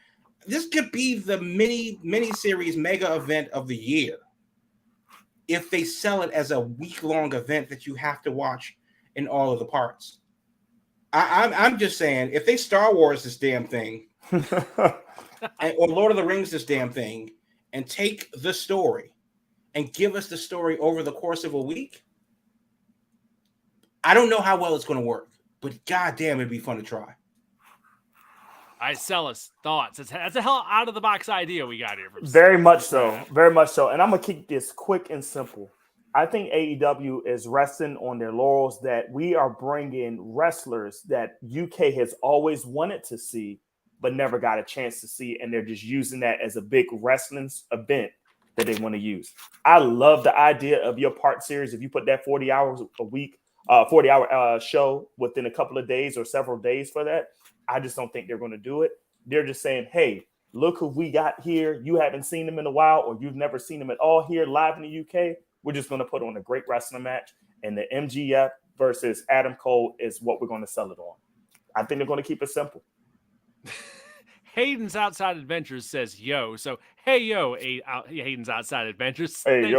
This could be the mini series mega event of the year if they sell it as a week-long event that you have to watch in all of the parts. I'm just saying, if they Star Wars this damn thing, or Lord of the Rings this damn thing, and take the story and give us the story over the course of a week, I don't know how well it's going to work, but goddamn, it'd be fun to try. All right, Celis, thoughts. That's a hell out of the box idea we got here. Very much so. Very much so. And I'm going to keep this quick and simple. I think AEW is resting on their laurels that we are bringing wrestlers that UK has always wanted to see, but never got a chance to see. And they're just using that as a big wrestling event that they want to use. I love the idea of your part series. If you put that 40 hours a week, 40-hour show within a couple of days or several days for that, I just don't think they're going to do it. They're just saying, hey, look who we got here. You haven't seen them in a while, or you've never seen them at all here live in the UK. We're just going to put on a great wrestling match, and the MGF versus Adam Cole is what we're going to sell it on. I think they're going to keep it simple. Hayden's Outside Adventures says, yo. So, hey, yo, Hayden's Outside Adventures. Hey,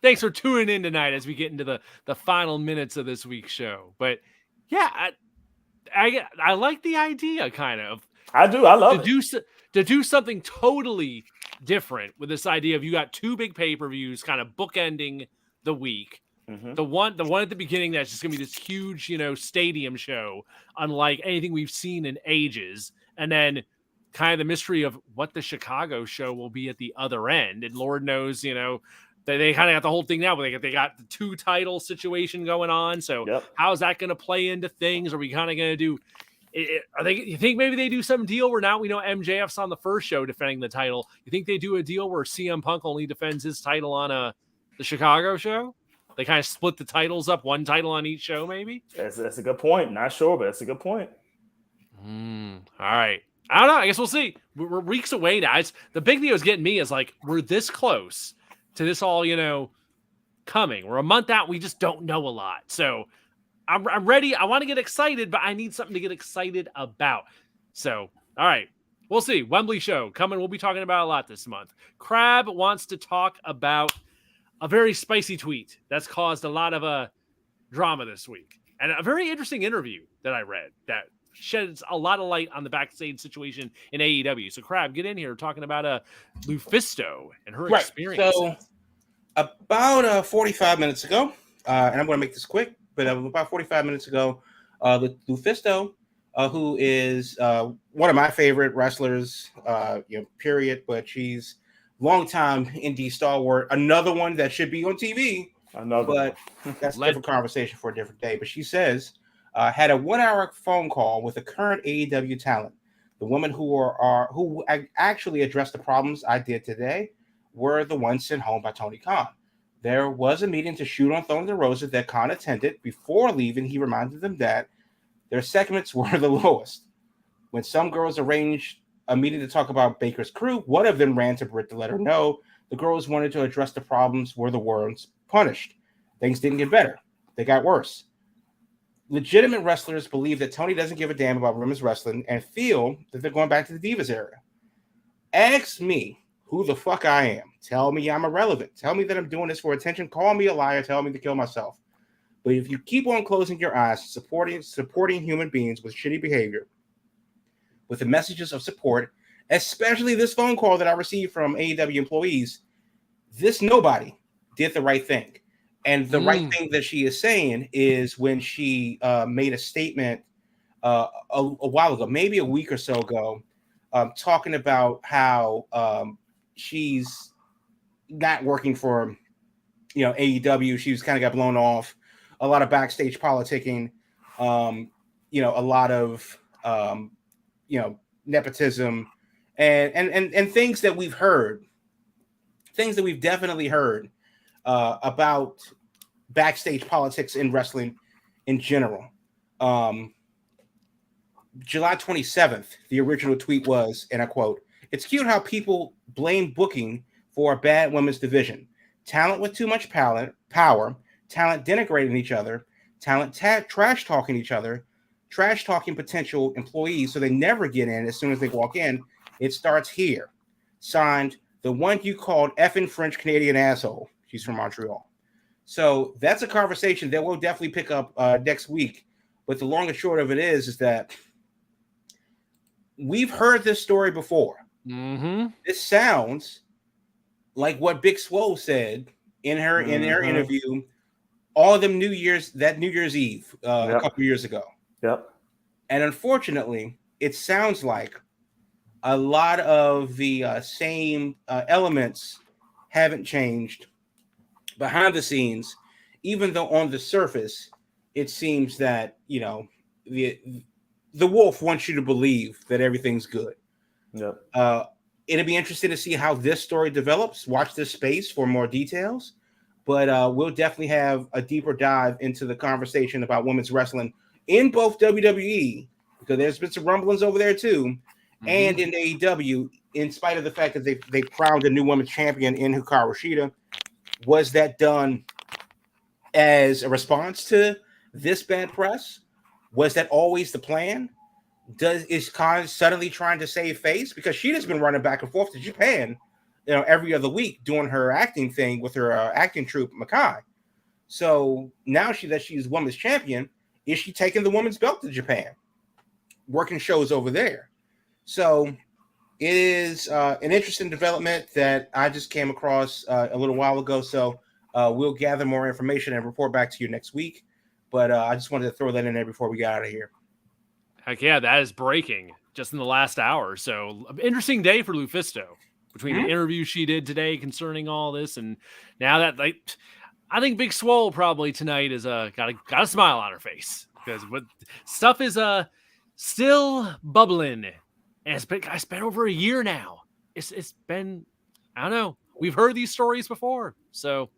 thanks for tuning in tonight as we get into the final minutes of this week's show. But, yeah, I like the idea, kind of. I do. I love it. To do something totally different with this idea of you got 2 big pay-per-views kind of bookending the week. Mm-hmm. The one at the beginning that's just going to be this huge, stadium show, unlike anything we've seen in ages. And then kind of the mystery of what the Chicago show will be at the other end. And Lord knows, they kind of got the whole thing now, but they got the 2 title situation going on. So How's that going to play into things? Are we kind of going to do you think maybe they do some deal where now we know MJF's on the first show defending the title? You think they do a deal where CM Punk only defends his title on the Chicago show? They kind of split the titles up, 1 title on each show, maybe? That's a good point. Not sure, but that's a good point. All right. I don't know. I guess we'll see. We're weeks away now. The big deal is getting me is like, we're this close to this all, coming. We're a month out. We just don't know a lot. So I'm ready. I want to get excited, but I need something to get excited about. So, all right. We'll see. Wembley show coming. We'll be talking about a lot this month. Crab wants to talk about a very spicy tweet that's caused a lot of drama this week. And a very interesting interview that I read that sheds a lot of light on the backstage situation in AEW. So, Crab, get in here talking about Lufisto and her experience. So, about 45 minutes ago, and I'm going to make this quick, but about 45 minutes ago, Lufisto, who is one of my favorite wrestlers, period, but she's longtime indie stalwart, another one that should be on TV, but that's a different conversation for a different day. But she says, had a 1-hour phone call with a current AEW talent. The women who actually addressed the problems I did today were the ones sent home by Tony Khan. There was a meeting to shoot on Thorns and Roses that Khan attended. Before leaving, he reminded them that their segments were the lowest. When some girls arranged a meeting to talk about Baker's crew, one of them ran to Britt to let her know the girls wanted to address the problems where the weren't punished. Things didn't get better. They got worse. Legitimate wrestlers believe that Tony doesn't give a damn about women's wrestling and feel that they're going back to the Divas era. Ask me who the fuck I am. Tell me I'm irrelevant. Tell me that I'm doing this for attention. Call me a liar. Tell me to kill myself. But if you keep on closing your eyes, supporting human beings with shitty behavior, with the messages of support, especially this phone call that I received from AEW employees, this nobody did the right thing. And the right thing that she is saying is when she made a statement a while ago, maybe a week or so ago, talking about how she's not working for, AEW. She's kind of got blown off. A lot of backstage politicking, a lot of, nepotism and things that we've heard, things that we've definitely heard about backstage politics in wrestling in general. July 27th, the original tweet was, and I quote, "It's cute how people blame booking for a bad women's division. Talent with too much power, talent denigrating each other, talent trash talking each other, trash talking potential employees so they never get in as soon as they walk in. It starts here. Signed, the one you called effing French Canadian asshole." She's from Montreal. So that's a conversation that we'll definitely pick up next week. But the long and short of it is that we've heard this story before. Mm-hmm. This sounds like what Big Swole said in their interview all of them New Year's Eve a couple years ago. Yep. And unfortunately, it sounds like a lot of the same elements haven't changed behind the scenes, even though on the surface it seems that the wolf wants you to believe that everything's good. Yep. It'll be interesting to see how this story develops. Watch this space for more details, but we'll definitely have a deeper dive into the conversation about women's wrestling in both WWE, because there's been some rumblings over there too, and in AEW, in spite of the fact that they crowned a new women's champion in Hikaru Shida. Was that done as a response to this bad press? Was that always the plan? Is Khan suddenly trying to save face? Because Shida's been running back and forth to Japan, every other week doing her acting thing with her acting troupe, Makai. So now she's women's champion. Is she taking the women's belt to Japan? Working shows over there. So it is an interesting development that I just came across a little while ago. So we'll gather more information and report back to you next week. But I just wanted to throw that in there before we got out of here. Heck yeah, that is breaking just in the last hour. So interesting day for Lufisto between the interview she did today concerning all this, and now that I think Big Swole probably tonight is got a smile on her face, because what stuff is still bubbling. And it's been over a year now. It's been, I don't know. We've heard these stories before, so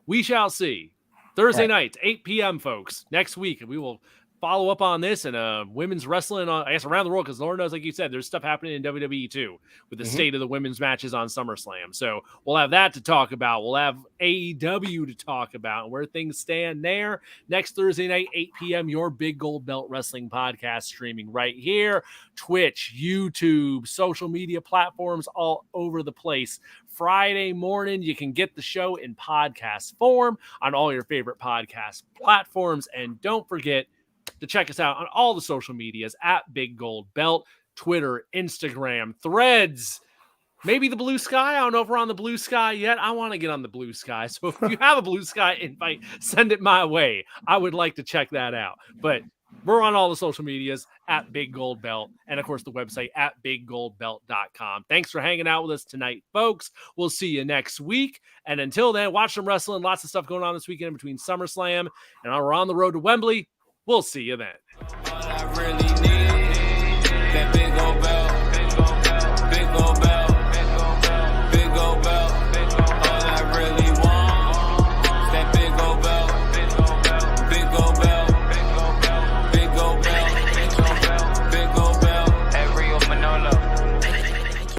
we shall see. Thursday night, 8 p.m., folks. Next week, we will follow up on this and women's wrestling, I guess, around the world, because Lord knows, like you said, there's stuff happening in WWE too with the state of the women's matches on SummerSlam. So we'll have that to talk about. We'll have AEW to talk about and where things stand there. Next Thursday night, 8 p.m., your Big Gold Belt Wrestling podcast streaming right here. Twitch, YouTube, social media platforms all over the place. Friday morning, you can get the show in podcast form on all your favorite podcast platforms. And don't forget to check us out on all the social medias at Big Gold Belt, Twitter, Instagram, Threads, maybe the Blue Sky. I don't know if we're on the Blue Sky yet. I want to get on the Blue Sky. So if you have a Blue Sky invite, send it my way. I would like to check that out. But we're on all the social medias at Big Gold Belt, and of course the website at biggoldbelt.com. Thanks for hanging out with us tonight, folks. We'll see you next week. And until then, watch some wrestling. Lots of stuff going on this weekend between SummerSlam and we're on the road to Wembley. We'll see you then.